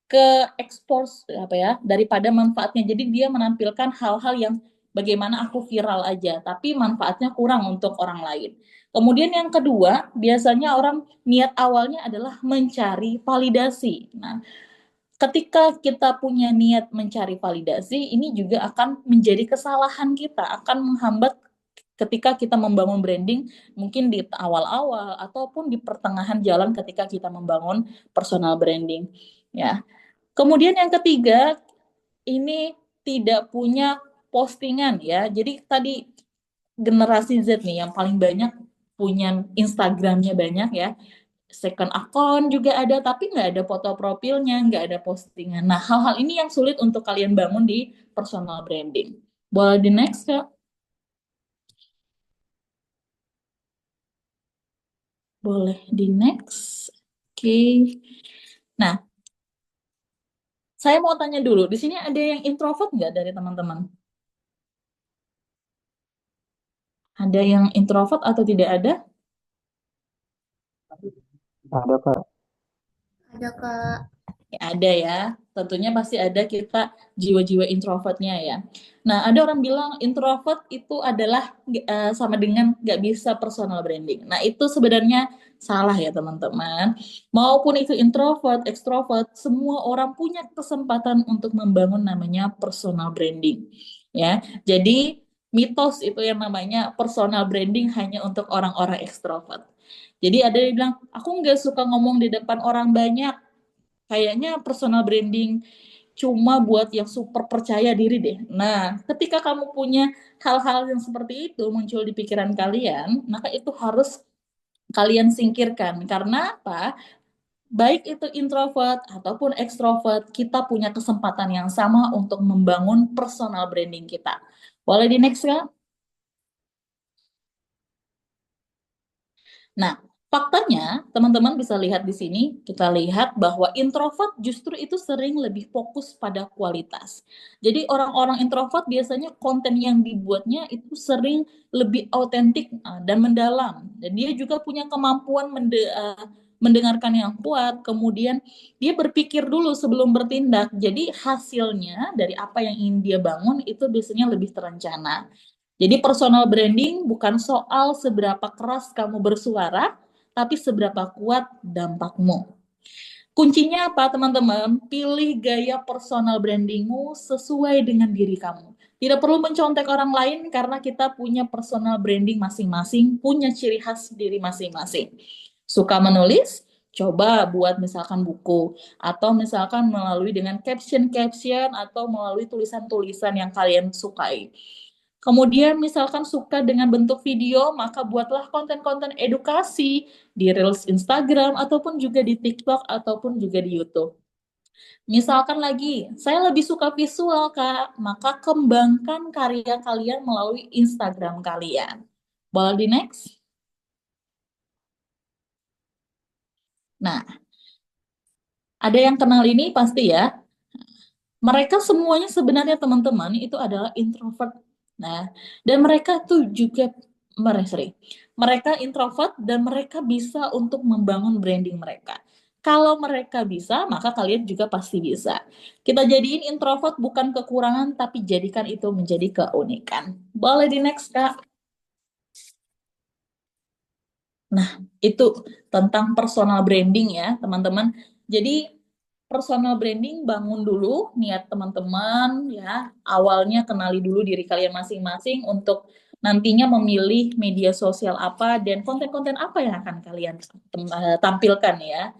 ke expose apa ya daripada manfaatnya. Jadi dia menampilkan hal-hal yang bagaimana aku viral aja, tapi manfaatnya kurang untuk orang lain. Kemudian yang kedua, biasanya orang niat awalnya adalah mencari validasi. Nah, ketika kita punya niat mencari validasi, ini juga akan menjadi kesalahan kita, akan menghambat ketika kita membangun branding, mungkin di awal-awal ataupun di pertengahan jalan ketika kita membangun personal branding. Ya. Kemudian yang ketiga, ini tidak punya postingan ya. Jadi tadi generasi Z nih yang paling banyak punya Instagramnya banyak ya, second account juga ada, tapi nggak ada foto profilnya, nggak ada postingan. Nah, hal-hal ini yang sulit untuk kalian bangun di personal branding. Boleh di next, Kak? Boleh di next. Oke. Nah, saya mau tanya dulu, di sini ada yang introvert nggak dari teman-teman? Ada yang introvert atau tidak ada? Ada, Kak. Ada Kak. Ya, ada ya, tentunya pasti ada kita jiwa-jiwa introvertnya ya. Nah, ada orang bilang introvert itu adalah sama dengan nggak bisa personal branding. Nah, itu sebenarnya salah ya teman-teman. Maupun itu introvert, extrovert, semua orang punya kesempatan untuk membangun namanya personal branding. Ya, jadi mitos itu yang namanya personal branding hanya untuk orang-orang extrovert. Jadi ada yang bilang, aku nggak suka ngomong di depan orang banyak. Kayaknya personal branding cuma buat yang super percaya diri deh. Nah, ketika kamu punya hal-hal yang seperti itu muncul di pikiran kalian, maka itu harus kalian singkirkan. Karena apa? Baik itu introvert ataupun ekstrovert, kita punya kesempatan yang sama untuk membangun personal branding kita. Boleh di next, Kak? Nah, faktanya teman-teman bisa lihat di sini, kita lihat bahwa introvert justru itu sering lebih fokus pada kualitas. Jadi orang-orang introvert biasanya konten yang dibuatnya itu sering lebih autentik dan mendalam. Dan dia juga punya kemampuan mendengarkan yang kuat, kemudian dia berpikir dulu sebelum bertindak. Jadi hasilnya dari apa yang ingin dia bangun itu biasanya lebih terencana. Jadi personal branding bukan soal seberapa keras kamu bersuara, tapi seberapa kuat dampakmu. Kuncinya apa teman-teman? Pilih gaya personal brandingmu sesuai dengan diri kamu. Tidak perlu mencontek orang lain karena kita punya personal branding masing-masing, punya ciri khas diri masing-masing. Suka menulis? Coba buat misalkan buku, atau misalkan melalui dengan caption-caption, atau melalui tulisan-tulisan yang kalian sukai. Kemudian misalkan suka dengan bentuk video, maka buatlah konten-konten edukasi di Reels Instagram, ataupun juga di TikTok, ataupun juga di YouTube. Misalkan lagi, saya lebih suka visual, Kak, maka kembangkan karya kalian melalui Instagram kalian. Boleh di next? Nah, ada yang kenal ini pasti ya. Mereka semuanya sebenarnya teman-teman itu adalah introvert. Nah, dan mereka tuh juga mereka introvert dan mereka bisa untuk membangun branding mereka. Kalau mereka bisa, maka kalian juga pasti bisa. Kita jadiin introvert bukan kekurangan, tapi jadikan itu menjadi keunikan. Boleh di next, Kak. Nah, itu tentang personal branding ya, teman-teman. Jadi personal branding bangun dulu niat teman-teman ya. Awalnya kenali dulu diri kalian masing-masing untuk nantinya memilih media sosial apa dan konten-konten apa yang akan kalian tampilkan ya.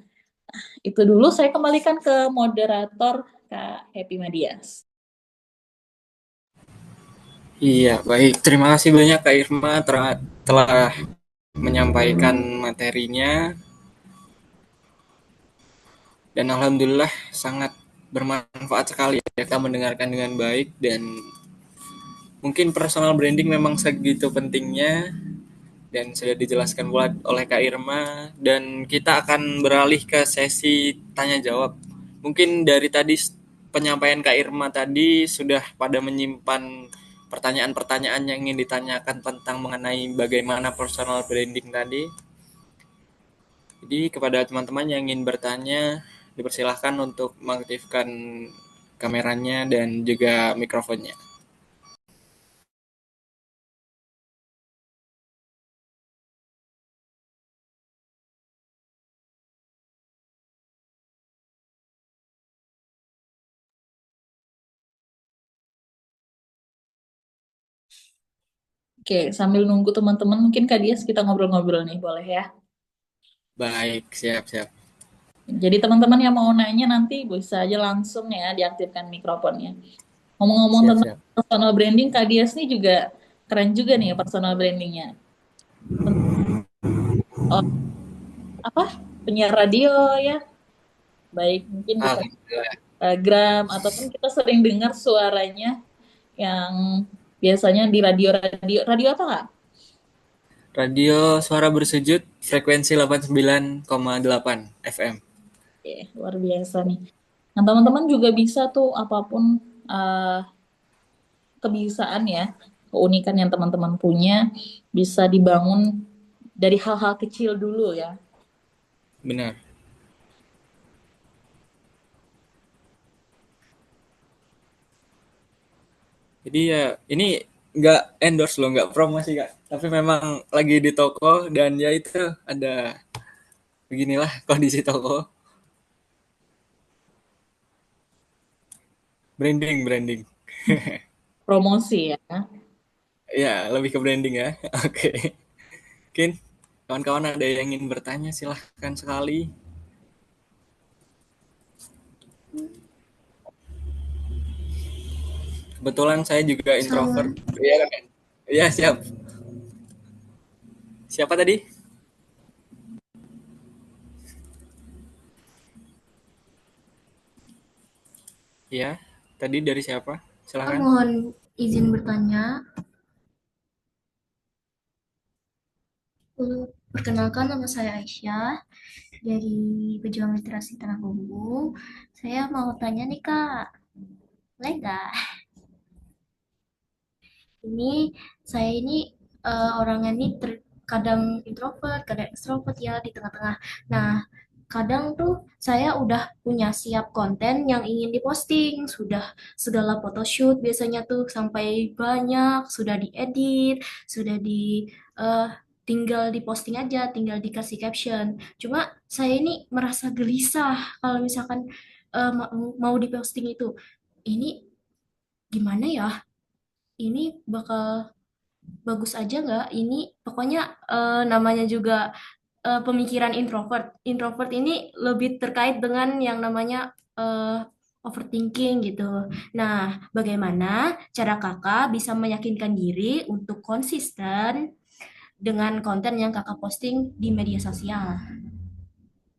Itu dulu saya kembalikan ke moderator Kak Happy Madias. Iya, baik. Terima kasih banyak Kak Irma telah menyampaikan materinya dan alhamdulillah sangat bermanfaat sekali ya kita mendengarkan dengan baik dan mungkin personal branding memang segitu pentingnya dan sudah dijelaskan pula oleh Kak Irma dan kita akan beralih ke sesi tanya jawab. Mungkin dari tadi penyampaian Kak Irma tadi sudah pada menyimpan pertanyaan-pertanyaan yang ingin ditanyakan tentang mengenai bagaimana personal branding tadi. Jadi kepada teman-teman yang ingin bertanya, dipersilahkan untuk mengaktifkan kameranya dan juga mikrofonnya. Oke, sambil nunggu teman-teman, mungkin Kak Dias kita ngobrol-ngobrol nih, boleh ya? Baik, siap-siap. Jadi teman-teman yang mau nanya nanti bisa aja langsung ya diaktifkan mikrofonnya. Ngomong-ngomong tentang Siap-siap. personal branding, Kak Dias nih juga keren juga nih ya personal brandingnya. Oh, apa? Penyiar radio ya, baik mungkin bisa Alhamdulillah. Instagram ataupun kita sering dengar suaranya yang biasanya di radio apa nggak? Radio Suara Bersujud, frekuensi 89,8 FM. Oke, luar biasa nih. Nah teman-teman juga bisa tuh apapun kebiasaan ya, keunikan yang teman-teman punya bisa dibangun dari hal-hal kecil dulu ya. Benar. Jadi ya ini nggak endorse loh, nggak promosi Kak. Tapi memang lagi di toko dan ya itu ada beginilah kondisi toko. Branding. Promosi ya. Ya, lebih ke branding ya. Oke. Mungkin kawan-kawan ada yang ingin bertanya silahkan sekali. Kebetulan saya juga introvert. Iya kan? Iya, siap. Siapa tadi? Iya, tadi dari siapa? Silahkan. Mohon izin bertanya. Perkenalkan, nama saya Aisyah dari Pejuang Literasi Tanah Bumbu. Saya mau tanya nih Kak, boleh nggak? Ini saya ini orangnya nih kadang introvert, kadang extrovert ya di tengah-tengah. Nah, kadang tuh saya udah punya siap konten yang ingin diposting, sudah segala photoshoot biasanya tuh sampai banyak, sudah diedit, sudah eh, tinggal diposting aja, tinggal dikasih caption. Cuma saya ini merasa gelisah kalau misalkan mau diposting itu. Ini gimana ya? Ini bakal bagus aja nggak? Ini pokoknya namanya juga pemikiran introvert. Introvert ini lebih terkait dengan yang namanya overthinking gitu. Nah, bagaimana cara kakak bisa meyakinkan diri untuk konsisten dengan konten yang kakak posting di media sosial?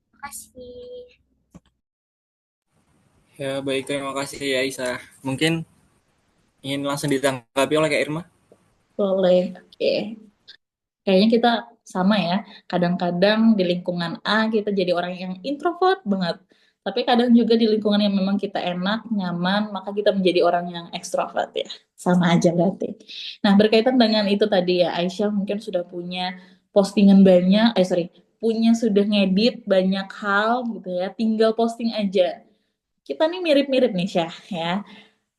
Terima kasih. Ya, baik, terima kasih ya Isa. Mungkin ingin langsung ditanggapi oleh Kak Irma. Boleh. Oke. Kayaknya kita sama ya. Kadang-kadang di lingkungan A kita jadi orang yang introvert banget. Tapi kadang juga di lingkungan yang memang kita enak, nyaman, maka kita menjadi orang yang ekstrovert ya. Sama aja berarti. Nah, berkaitan dengan itu tadi ya, Aisyah mungkin sudah punya postingan banyak, punya sudah ngedit banyak hal gitu ya, tinggal posting aja. Kita nih mirip-mirip nih Syah ya.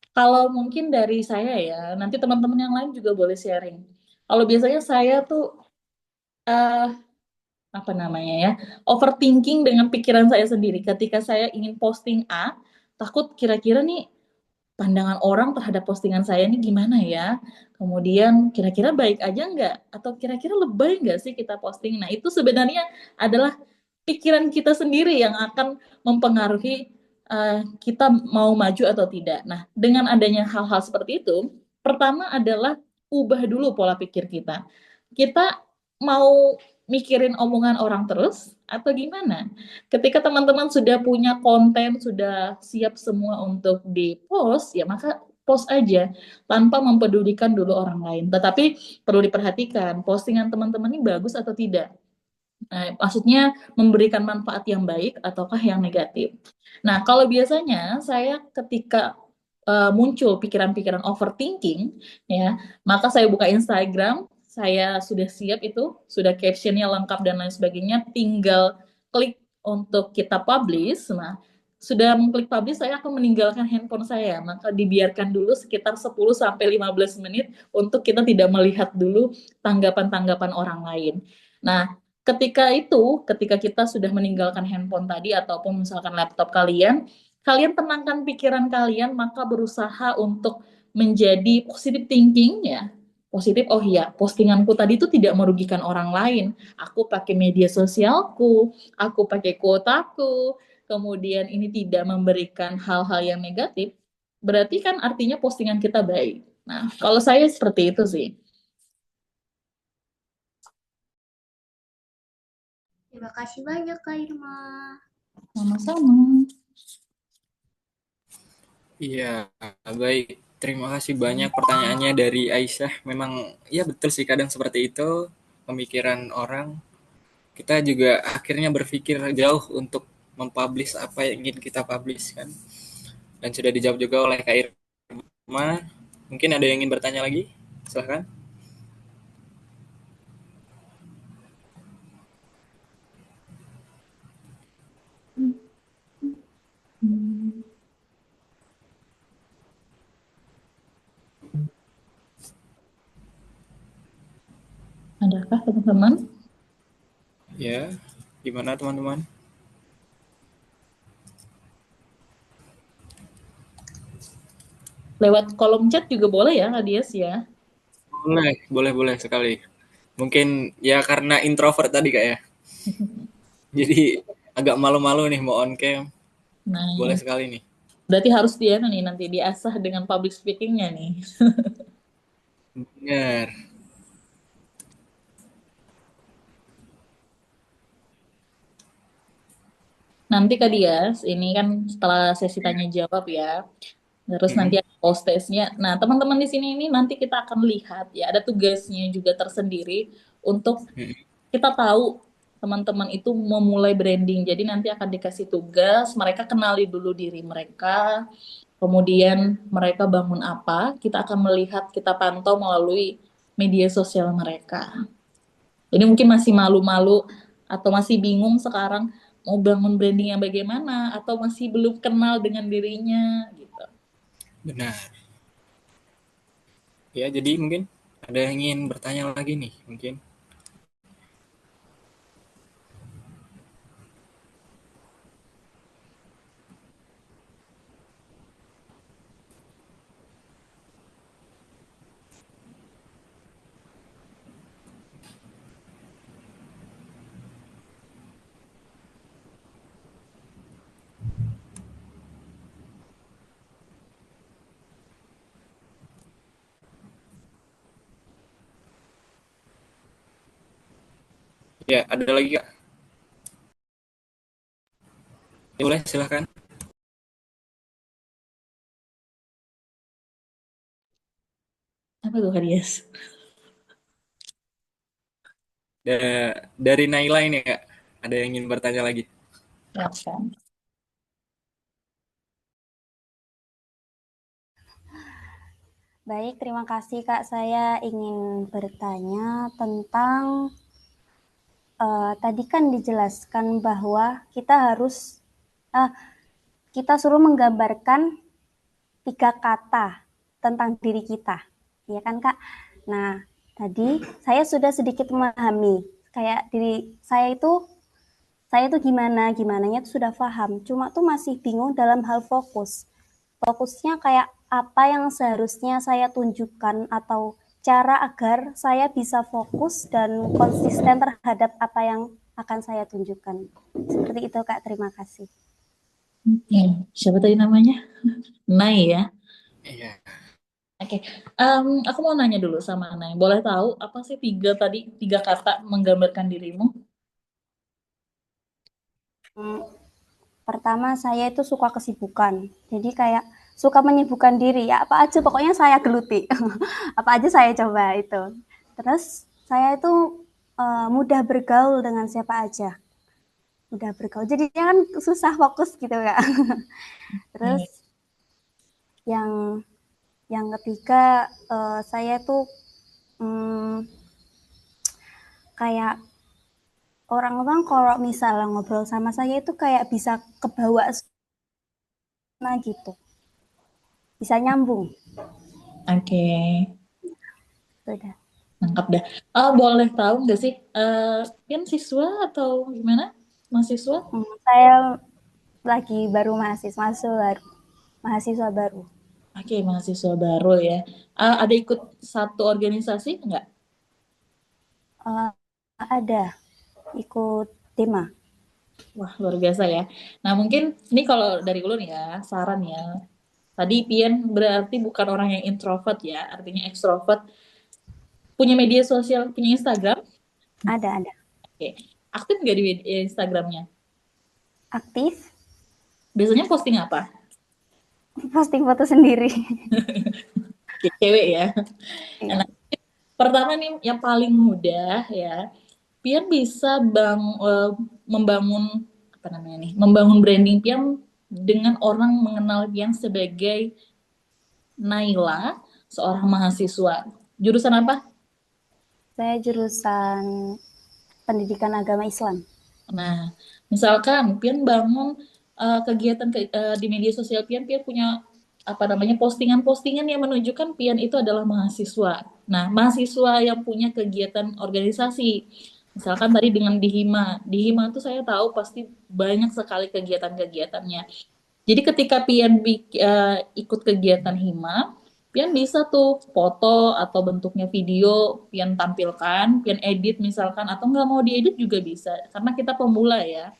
Kalau mungkin dari saya ya, nanti teman-teman yang lain juga boleh sharing. Kalau biasanya saya tuh eh apa namanya ya, overthinking dengan pikiran saya sendiri. Ketika saya ingin posting A, takut kira-kira nih pandangan orang terhadap postingan saya ini gimana ya? Kemudian kira-kira baik aja nggak? Atau kira-kira lebay nggak sih kita posting? Nah, itu sebenarnya adalah pikiran kita sendiri yang akan mempengaruhi kita mau maju atau tidak. Nah, dengan adanya hal-hal seperti itu, pertama adalah ubah dulu pola pikir kita. Kita mau mikirin omongan orang terus atau gimana? Ketika teman-teman sudah punya konten, sudah siap semua untuk di-post, ya maka post aja tanpa mempedulikan dulu orang lain. Tetapi perlu diperhatikan, postingan teman-teman ini bagus atau tidak. Nah, maksudnya memberikan manfaat yang baik ataukah yang negatif. Nah, kalau biasanya saya ketika muncul pikiran-pikiran overthinking, ya, maka saya buka Instagram, saya sudah siap itu, sudah captionnya lengkap dan lain sebagainya, tinggal klik untuk kita publish. Nah, sudah mengklik publish, saya akan meninggalkan handphone saya, maka dibiarkan dulu sekitar 10 sampai 15 menit untuk kita tidak melihat dulu tanggapan-tanggapan orang lain. Nah, ketika kita sudah meninggalkan handphone tadi ataupun misalkan laptop kalian, kalian tenangkan pikiran kalian, maka berusaha untuk menjadi positive thinking ya. Positif, oh iya, postinganku tadi itu tidak merugikan orang lain. Aku pakai media sosialku, aku pakai kuotaku, kemudian ini tidak memberikan hal-hal yang negatif, berarti kan artinya postingan kita baik. Nah, kalau saya seperti itu sih. Terima kasih banyak Kak Irma. Sama-sama. Iya, baik. Terima kasih banyak pertanyaannya dari Aisyah. Memang ya betul sih kadang seperti itu pemikiran orang. Kita juga akhirnya berpikir jauh untuk mempublish apa yang ingin kita publish kan. Dan sudah dijawab juga oleh Kak Irma. Mungkin ada yang ingin bertanya lagi? Silahkan. Adakah teman-teman? Ya, gimana teman-teman? Lewat kolom chat juga boleh ya, Adias ya. Boleh sekali. Mungkin ya karena introvert tadi Kak ya. Jadi agak malu-malu nih mau on cam. Boleh Nah, sekali nih. berarti harus dia nih nanti diasah dengan public speakingnya nih. Benar. Nanti Kak Dias, ini kan setelah sesi tanya jawab ya. Terus nanti ada post testnya. Nah, teman-teman di sini ini nanti kita akan lihat ya, ada tugasnya juga tersendiri untuk kita tahu teman-teman itu memulai branding. Jadi nanti akan dikasih tugas, mereka kenali dulu diri mereka, kemudian mereka bangun apa, kita akan melihat, kita pantau melalui media sosial mereka. Jadi mungkin masih malu-malu atau masih bingung sekarang mau bangun branding yang bagaimana atau masih belum kenal dengan dirinya gitu. Benar. Ya, jadi mungkin ada yang ingin bertanya lagi nih, mungkin. Ya, ada lagi Kak? Ya, boleh, silahkan. Apa tuh Kak Dias? Dari Naila ini Kak, ada yang ingin bertanya lagi? Silakan. Baik, terima kasih Kak. Saya ingin bertanya tentang tadi kan dijelaskan bahwa kita suruh menggambarkan 3 kata tentang diri kita, ya kan Kak? Nah, tadi saya sudah sedikit memahami kayak diri saya itu gimananya tuh sudah paham, cuma tuh masih bingung dalam hal fokusnya kayak apa yang seharusnya saya tunjukkan atau cara agar saya bisa fokus dan konsisten terhadap apa yang akan saya tunjukkan. Seperti itu Kak, terima kasih. Siapa tadi namanya? Nai ya. Iya. Oke, aku mau nanya dulu sama Nai. Boleh tahu apa sih tiga kata menggambarkan dirimu? Pertama, saya itu suka kesibukan. Jadi kayak suka menyibukkan diri ya, apa aja pokoknya saya geluti. Apa aja saya coba itu. Terus saya itu mudah bergaul dengan siapa aja. Mudah bergaul. Jadinya kan susah fokus gitu Kak. Terus yang ketiga, saya tuh kayak orang-orang kalau misalnya ngobrol sama saya itu kayak bisa kebawa gitu. Bisa nyambung. Oke, Udah. nangkap dah. Boleh tahu nggak sih, Pian siswa atau gimana? Mahasiswa? Saya lagi baru mahasiswa baru. Oke, mahasiswa baru ya. Ada ikut satu organisasi nggak? Ada ikut tema. Wah, luar biasa ya. Nah, mungkin ini kalau dari dulu nih ya, saran ya. Tadi Pian berarti bukan orang yang introvert ya, artinya ekstrovert. Punya media sosial, punya Instagram? Ada. Oke. Aktif nggak di Instagramnya? Aktif, Biasanya posting apa? posting foto sendiri. Oke, cewek ya. Iya. Nah, pertama nih yang paling mudah ya, Pian bisa membangun apa namanya nih, membangun branding Pian dengan orang mengenal Pian sebagai Naila, seorang mahasiswa. Jurusan apa? Saya jurusan pendidikan agama Islam. Nah, misalkan Pian bangun kegiatan di media sosial Pian, Pian punya apa namanya postingan-postingan yang menunjukkan Pian itu adalah mahasiswa. Nah, mahasiswa yang punya kegiatan organisasi, misalkan tadi dengan di Hima tuh saya tahu pasti banyak sekali kegiatan-kegiatannya. Jadi ketika Pian ikut kegiatan Hima, Pian bisa tuh foto atau bentuknya video, Pian tampilkan, Pian edit misalkan, atau nggak mau diedit juga bisa. Karena kita pemula ya,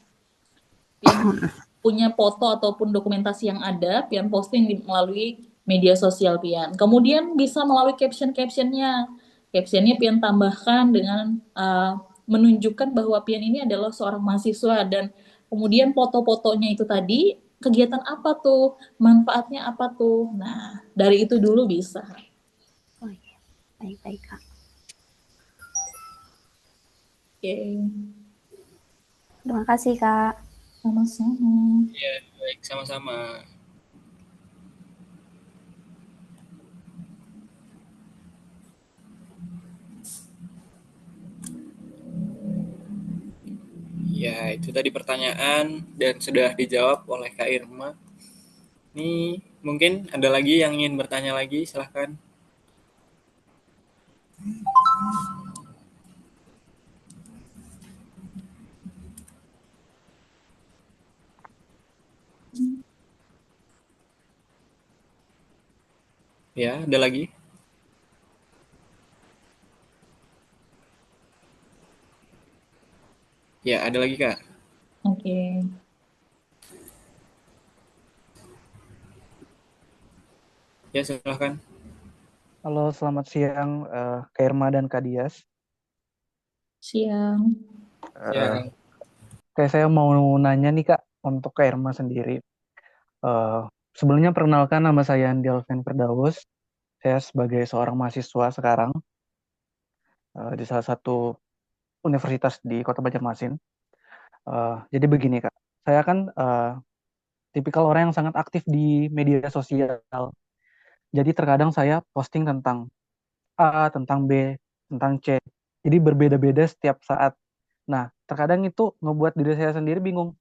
Pian punya foto ataupun dokumentasi yang ada, Pian posting melalui media sosial Pian. Kemudian bisa melalui caption-captionnya. Captionnya Pian tambahkan dengan menunjukkan bahwa Pian ini adalah seorang mahasiswa dan kemudian foto-fotonya itu tadi kegiatan apa tuh, manfaatnya apa tuh. Nah, dari itu dulu bisa. Oh iya, baik Kak. Oke, Terima kasih Kak. sama-sama. Iya, baik, sama-sama. Ya, itu tadi pertanyaan dan sudah dijawab oleh Kak Irma. Nih, mungkin ada lagi yang ingin bertanya lagi, silahkan. Ya, ada lagi? Ya, ada lagi Kak. Oke. Ya, silahkan. Halo, selamat siang Kak Irma dan Kak Dias. Siang. Ya, Kayak saya mau nanya nih Kak, untuk Kak Irma sendiri. Eh, Sebelumnya perkenalkan, nama saya Andi Alvin Firdaus. Saya sebagai seorang mahasiswa sekarang di salah satu universitas di Kota Banjarmasin. Jadi begini Kak, saya kan tipikal orang yang sangat aktif di media sosial. Jadi terkadang saya posting tentang A, tentang B, tentang C. Jadi berbeda-beda setiap saat. Nah, terkadang itu ngebuat diri saya sendiri bingung.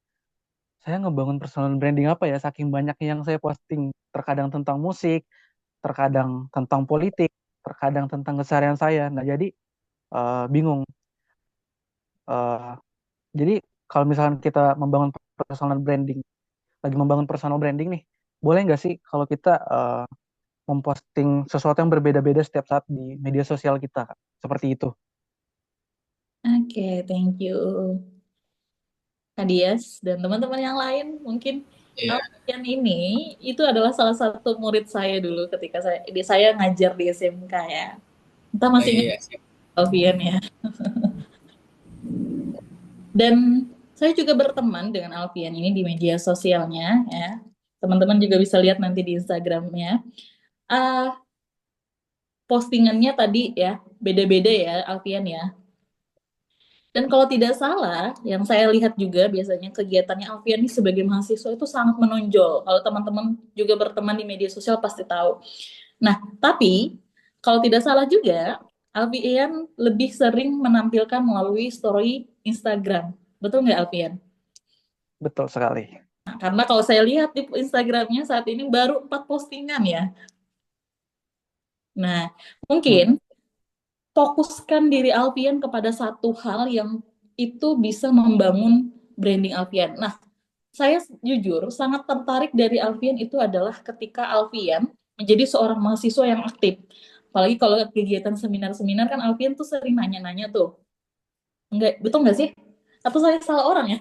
Saya ngebangun personal branding apa ya, saking banyaknya yang saya posting. Terkadang tentang musik, terkadang tentang politik, terkadang tentang keseharian saya. Nah, jadi bingung. Eh, jadi kalau misalkan kita membangun personal branding nih, boleh nggak sih kalau kita memposting sesuatu yang berbeda-beda setiap saat di media sosial kita, Kak? Seperti itu. Oke, thank you. Kak Dias dan teman-teman yang lain mungkin Iya. Alfian ini itu adalah salah satu murid saya dulu ketika saya ngajar di SMK ya. Kita Oh masih iya, ingat Alfian ya. Dan saya juga berteman dengan Alfian ini di media sosialnya ya. Teman-teman juga bisa lihat nanti di Instagramnya. Ah, postingannya tadi ya beda-beda ya Alfian ya. Dan kalau tidak salah, yang saya lihat juga biasanya kegiatannya Alfian ini sebagai mahasiswa itu sangat menonjol. Kalau teman-teman juga berteman di media sosial pasti tahu. Nah, tapi kalau tidak salah juga, Alfian lebih sering menampilkan melalui story Instagram. Betul nggak Alfian? Betul sekali. Nah, karena kalau saya lihat di Instagramnya saat ini baru 4 postingan ya. Nah, mungkin fokuskan diri Alfian kepada satu hal yang itu bisa membangun branding Alfian. Nah, saya jujur sangat tertarik dari Alfian itu adalah ketika Alfian menjadi seorang mahasiswa yang aktif. Apalagi kalau kegiatan seminar-seminar kan Alfian tuh sering nanya-nanya tuh. Enggak, betul nggak sih? Atau saya salah orang ya?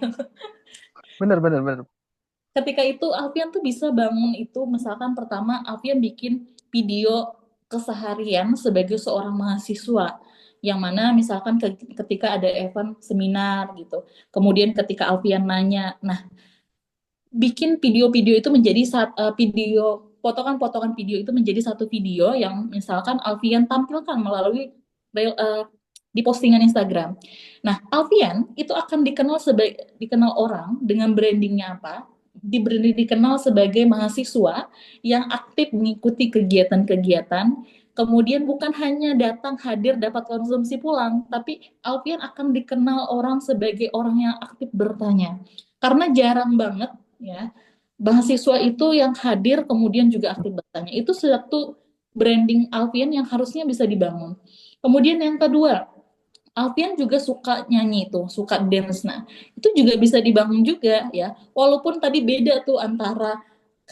Benar, benar, benar. Ketika itu Alfian tuh bisa bangun itu, misalkan pertama Alfian bikin video keseharian sebagai seorang mahasiswa yang mana misalkan ketika ada event seminar gitu, kemudian ketika Alfian nanya, nah bikin video-video itu menjadi video potongan-potongan video itu menjadi satu video yang misalkan Alfian tampilkan melalui di postingan Instagram. Nah, Alfian itu akan dikenal orang dengan brandingnya apa? Dikenal sebagai mahasiswa yang aktif mengikuti kegiatan-kegiatan, kemudian bukan hanya datang hadir dapat konsumsi pulang, tapi Alfian akan dikenal orang sebagai orang yang aktif bertanya. Karena jarang banget ya mahasiswa itu yang hadir kemudian juga aktif bertanya. Itu satu branding Alfian yang harusnya bisa dibangun. Kemudian yang kedua, Alfian juga suka nyanyi tuh, suka dance. Nah, itu juga bisa dibangun juga ya. Walaupun tadi beda tuh antara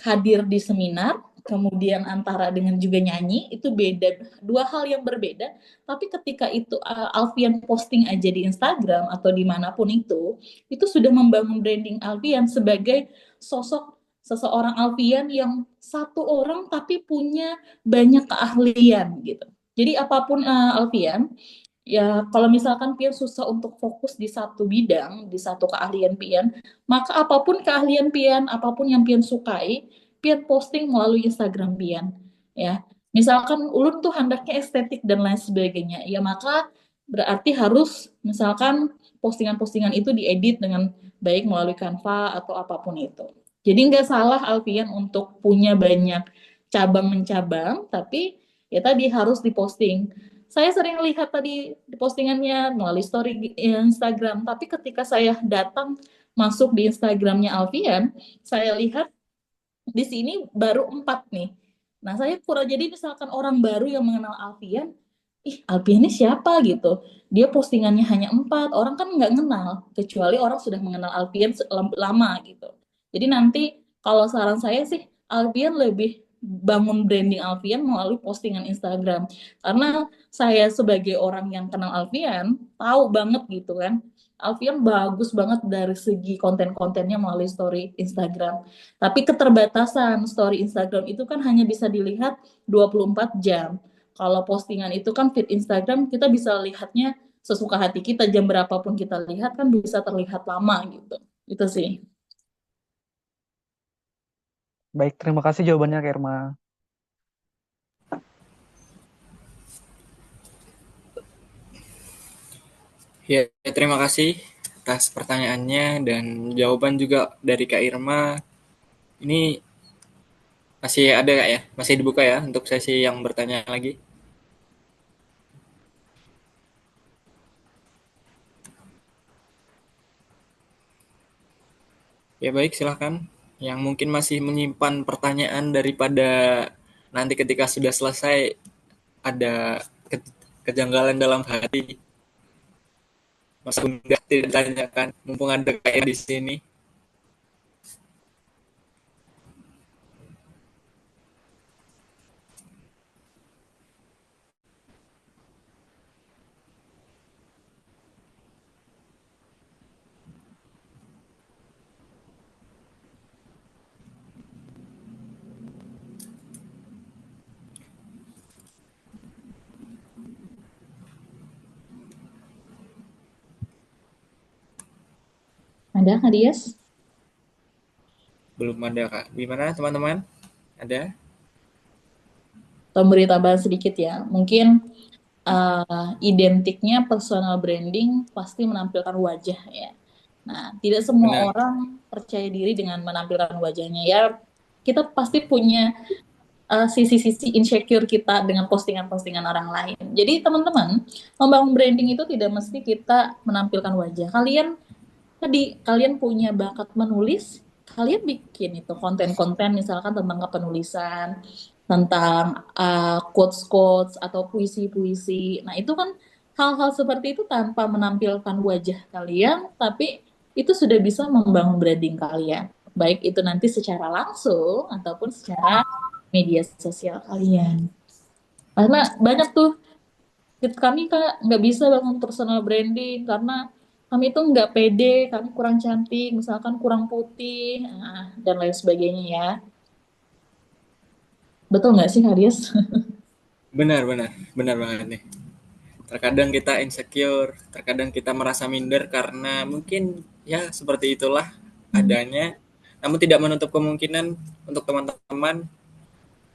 hadir di seminar, kemudian antara dengan juga nyanyi, itu beda. Dua hal yang berbeda. Tapi ketika itu Alfian posting aja di Instagram atau dimanapun itu sudah membangun branding Alfian sebagai sosok seseorang Alfian yang satu orang tapi punya banyak keahlian gitu. Jadi apapun Alfian, ya kalau misalkan Pian susah untuk fokus di satu bidang, di satu keahlian Pian, maka apapun keahlian Pian, apapun yang Pian sukai, Pian posting melalui Instagram Pian. Ya, misalkan ulun tuh hendaknya estetik dan lain sebagainya, ya maka berarti harus misalkan postingan-postingan itu diedit dengan baik melalui Canva atau apapun itu. Jadi nggak salah Alfian untuk punya banyak cabang mencabang, tapi ya tadi harus diposting. Saya sering lihat tadi di postingannya melalui story Instagram, tapi ketika saya datang masuk di Instagramnya Alfian, saya lihat di sini baru 4 nih. Nah, saya kurang jadi misalkan orang baru yang mengenal Alfian, ih Alfian ini siapa gitu. Dia postingannya hanya 4, orang kan nggak kenal, kecuali orang sudah mengenal Alfian lama gitu. Jadi nanti kalau saran saya sih, Alfian lebih bangun branding Alfian melalui postingan Instagram. Karena saya sebagai orang yang kenal Alfian, tahu banget gitu kan, Alfian bagus banget dari segi konten-kontennya melalui story Instagram. Tapi keterbatasan story Instagram itu kan hanya bisa dilihat 24 jam. Kalau postingan itu kan feed Instagram kita bisa lihatnya sesuka hati kita, jam berapapun kita lihat kan bisa terlihat lama gitu. Itu sih. Baik, terima kasih jawabannya, Kak Irma. Ya, terima kasih atas pertanyaannya dan jawaban juga dari Kak Irma. Ini masih ada Kak ya? Masih dibuka ya untuk sesi yang bertanya lagi? Ya baik, silahkan. Yang mungkin masih menyimpan pertanyaan daripada nanti ketika sudah selesai ada kejanggalan dalam hati. Mas Bunda tidak ditanyakan, mumpung ada kayak di sini. Ada Kak Dias? Belum ada, Kak. Gimana teman-teman? Ada? Atau beri tambahan sedikit ya. Mungkin identiknya personal branding pasti menampilkan wajah ya. Nah, tidak semua Benar. orang percaya diri dengan menampilkan wajahnya ya. Kita pasti punya sisi-sisi insecure kita dengan postingan-postingan orang lain. Jadi teman-teman, membangun branding itu tidak mesti kita menampilkan wajah. Kalian punya bakat menulis, kalian bikin itu konten-konten misalkan tentang kepenulisan, tentang quotes-quotes atau puisi-puisi. Nah, itu kan hal-hal seperti itu tanpa menampilkan wajah kalian, tapi itu sudah bisa membangun branding kalian. Baik itu nanti secara langsung ataupun secara media sosial kalian. Karena banyak tuh kami Kak nggak bisa bangun personal branding karena kami tuh nggak pede, kami kurang cantik, misalkan kurang putih, dan lain sebagainya ya. Betul nggak sih Haris? Benar, benar. Benar banget nih. Terkadang kita insecure, terkadang kita merasa minder karena mungkin ya seperti itulah adanya. Namun tidak menutup kemungkinan untuk teman-teman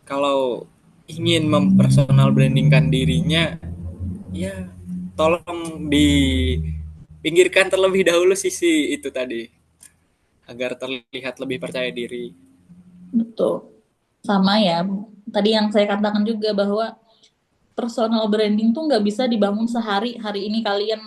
kalau ingin mempersonal brandingkan dirinya, ya tolong dipinggirkan terlebih dahulu sisi itu tadi agar terlihat lebih percaya diri. Betul. Sama ya, tadi yang saya katakan juga bahwa personal branding tuh nggak bisa dibangun sehari. Hari ini kalian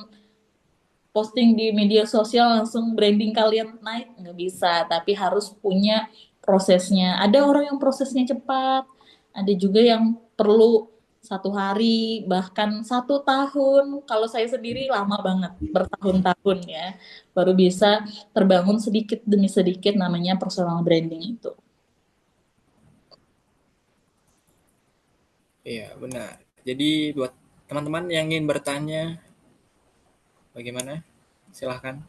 posting di media sosial langsung branding kalian naik, nggak bisa. Tapi harus punya prosesnya. Ada orang yang prosesnya cepat, ada juga yang perlu 1 hari, bahkan 1 tahun. Kalau saya sendiri lama banget, bertahun-tahun ya, baru bisa terbangun sedikit demi sedikit namanya personal branding itu. Iya, benar. Jadi buat teman-teman yang ingin bertanya bagaimana? Silahkan.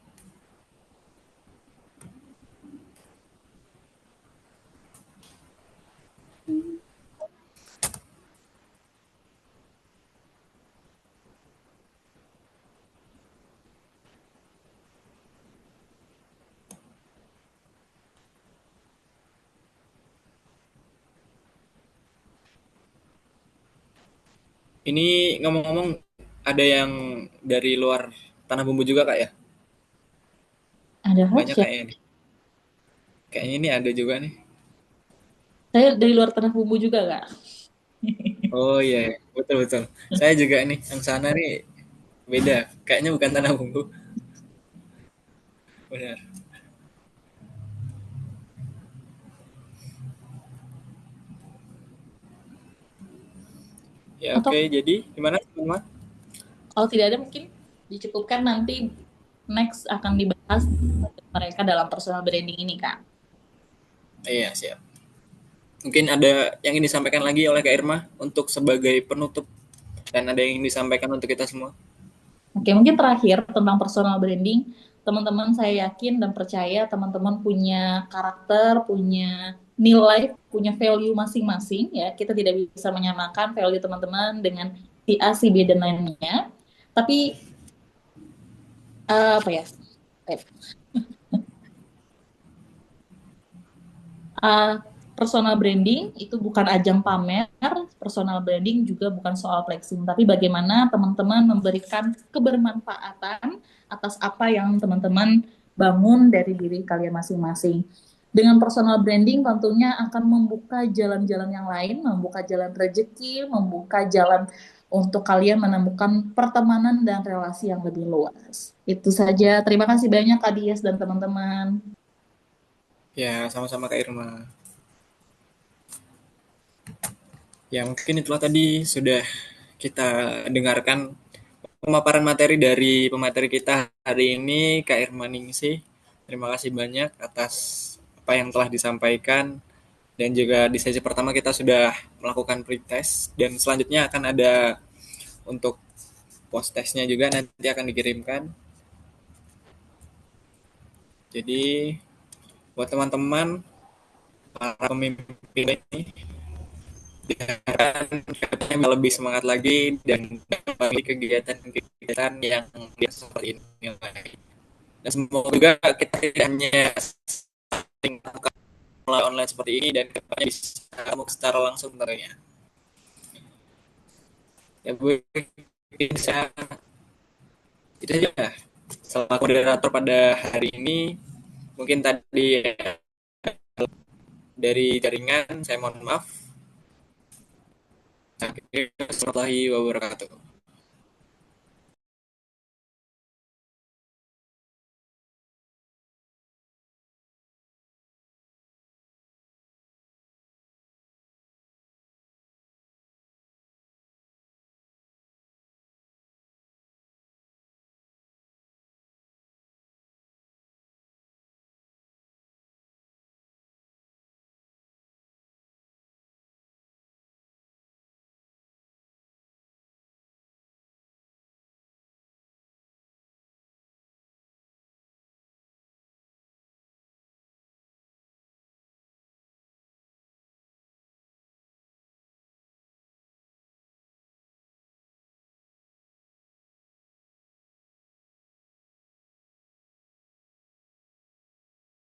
Ini ngomong-ngomong ada yang dari luar tanah bumbu juga Kak ya? Ada Banyak ya? kayaknya nih. Kayaknya ini ada juga nih. Saya dari luar tanah bumbu juga Kak. Oh iya, iya. Betul betul. Saya juga nih, yang sana nih beda. Kayaknya bukan tanah bumbu. Benar. Ya Atau oke, jadi gimana teman-teman? kalau tidak ada mungkin dicukupkan, nanti next akan dibahas mereka dalam personal branding ini Kak. Iya, siap. Mungkin ada yang ingin disampaikan lagi oleh Kak Irma untuk sebagai penutup dan ada yang ingin disampaikan untuk kita semua. Oke, mungkin terakhir tentang personal branding, teman-teman saya yakin dan percaya teman-teman punya karakter, punya nilai, punya value masing-masing ya. Kita tidak bisa menyamakan value teman-teman dengan si A, si B dan lainnya. Tapi apa ya? Personal branding itu bukan ajang pamer, personal branding juga bukan soal flexing, tapi bagaimana teman-teman memberikan kebermanfaatan atas apa yang teman-teman bangun dari diri kalian masing-masing. Dengan personal branding tentunya akan membuka jalan-jalan yang lain, membuka jalan rezeki, membuka jalan untuk kalian menemukan pertemanan dan relasi yang lebih luas. Itu saja. Terima kasih banyak Kak Dias dan teman-teman. Ya, sama-sama Kak Irma. Ya, mungkin itulah tadi sudah kita dengarkan pemaparan materi dari pemateri kita hari ini, Kak Irma Ningsih. Terima kasih banyak atas apa yang telah disampaikan. Dan juga di sesi pertama kita sudah melakukan pretest. Dan selanjutnya akan ada untuk post testnya juga nanti akan dikirimkan. Jadi buat teman-teman, para pemimpin ini, diharapkan lebih semangat lagi dan kembali kegiatan-kegiatan yang biasa seperti ini lagi. Dan semoga juga kita tidak hanya mulai online seperti ini dan kedepannya bisa ketemu secara langsung tentunya. Ya Bu, bisa itu saja selaku moderator pada hari ini. Mungkin tadi dari jaringan saya mohon maaf. Assalamualaikum warahmatullahi wabarakatuh.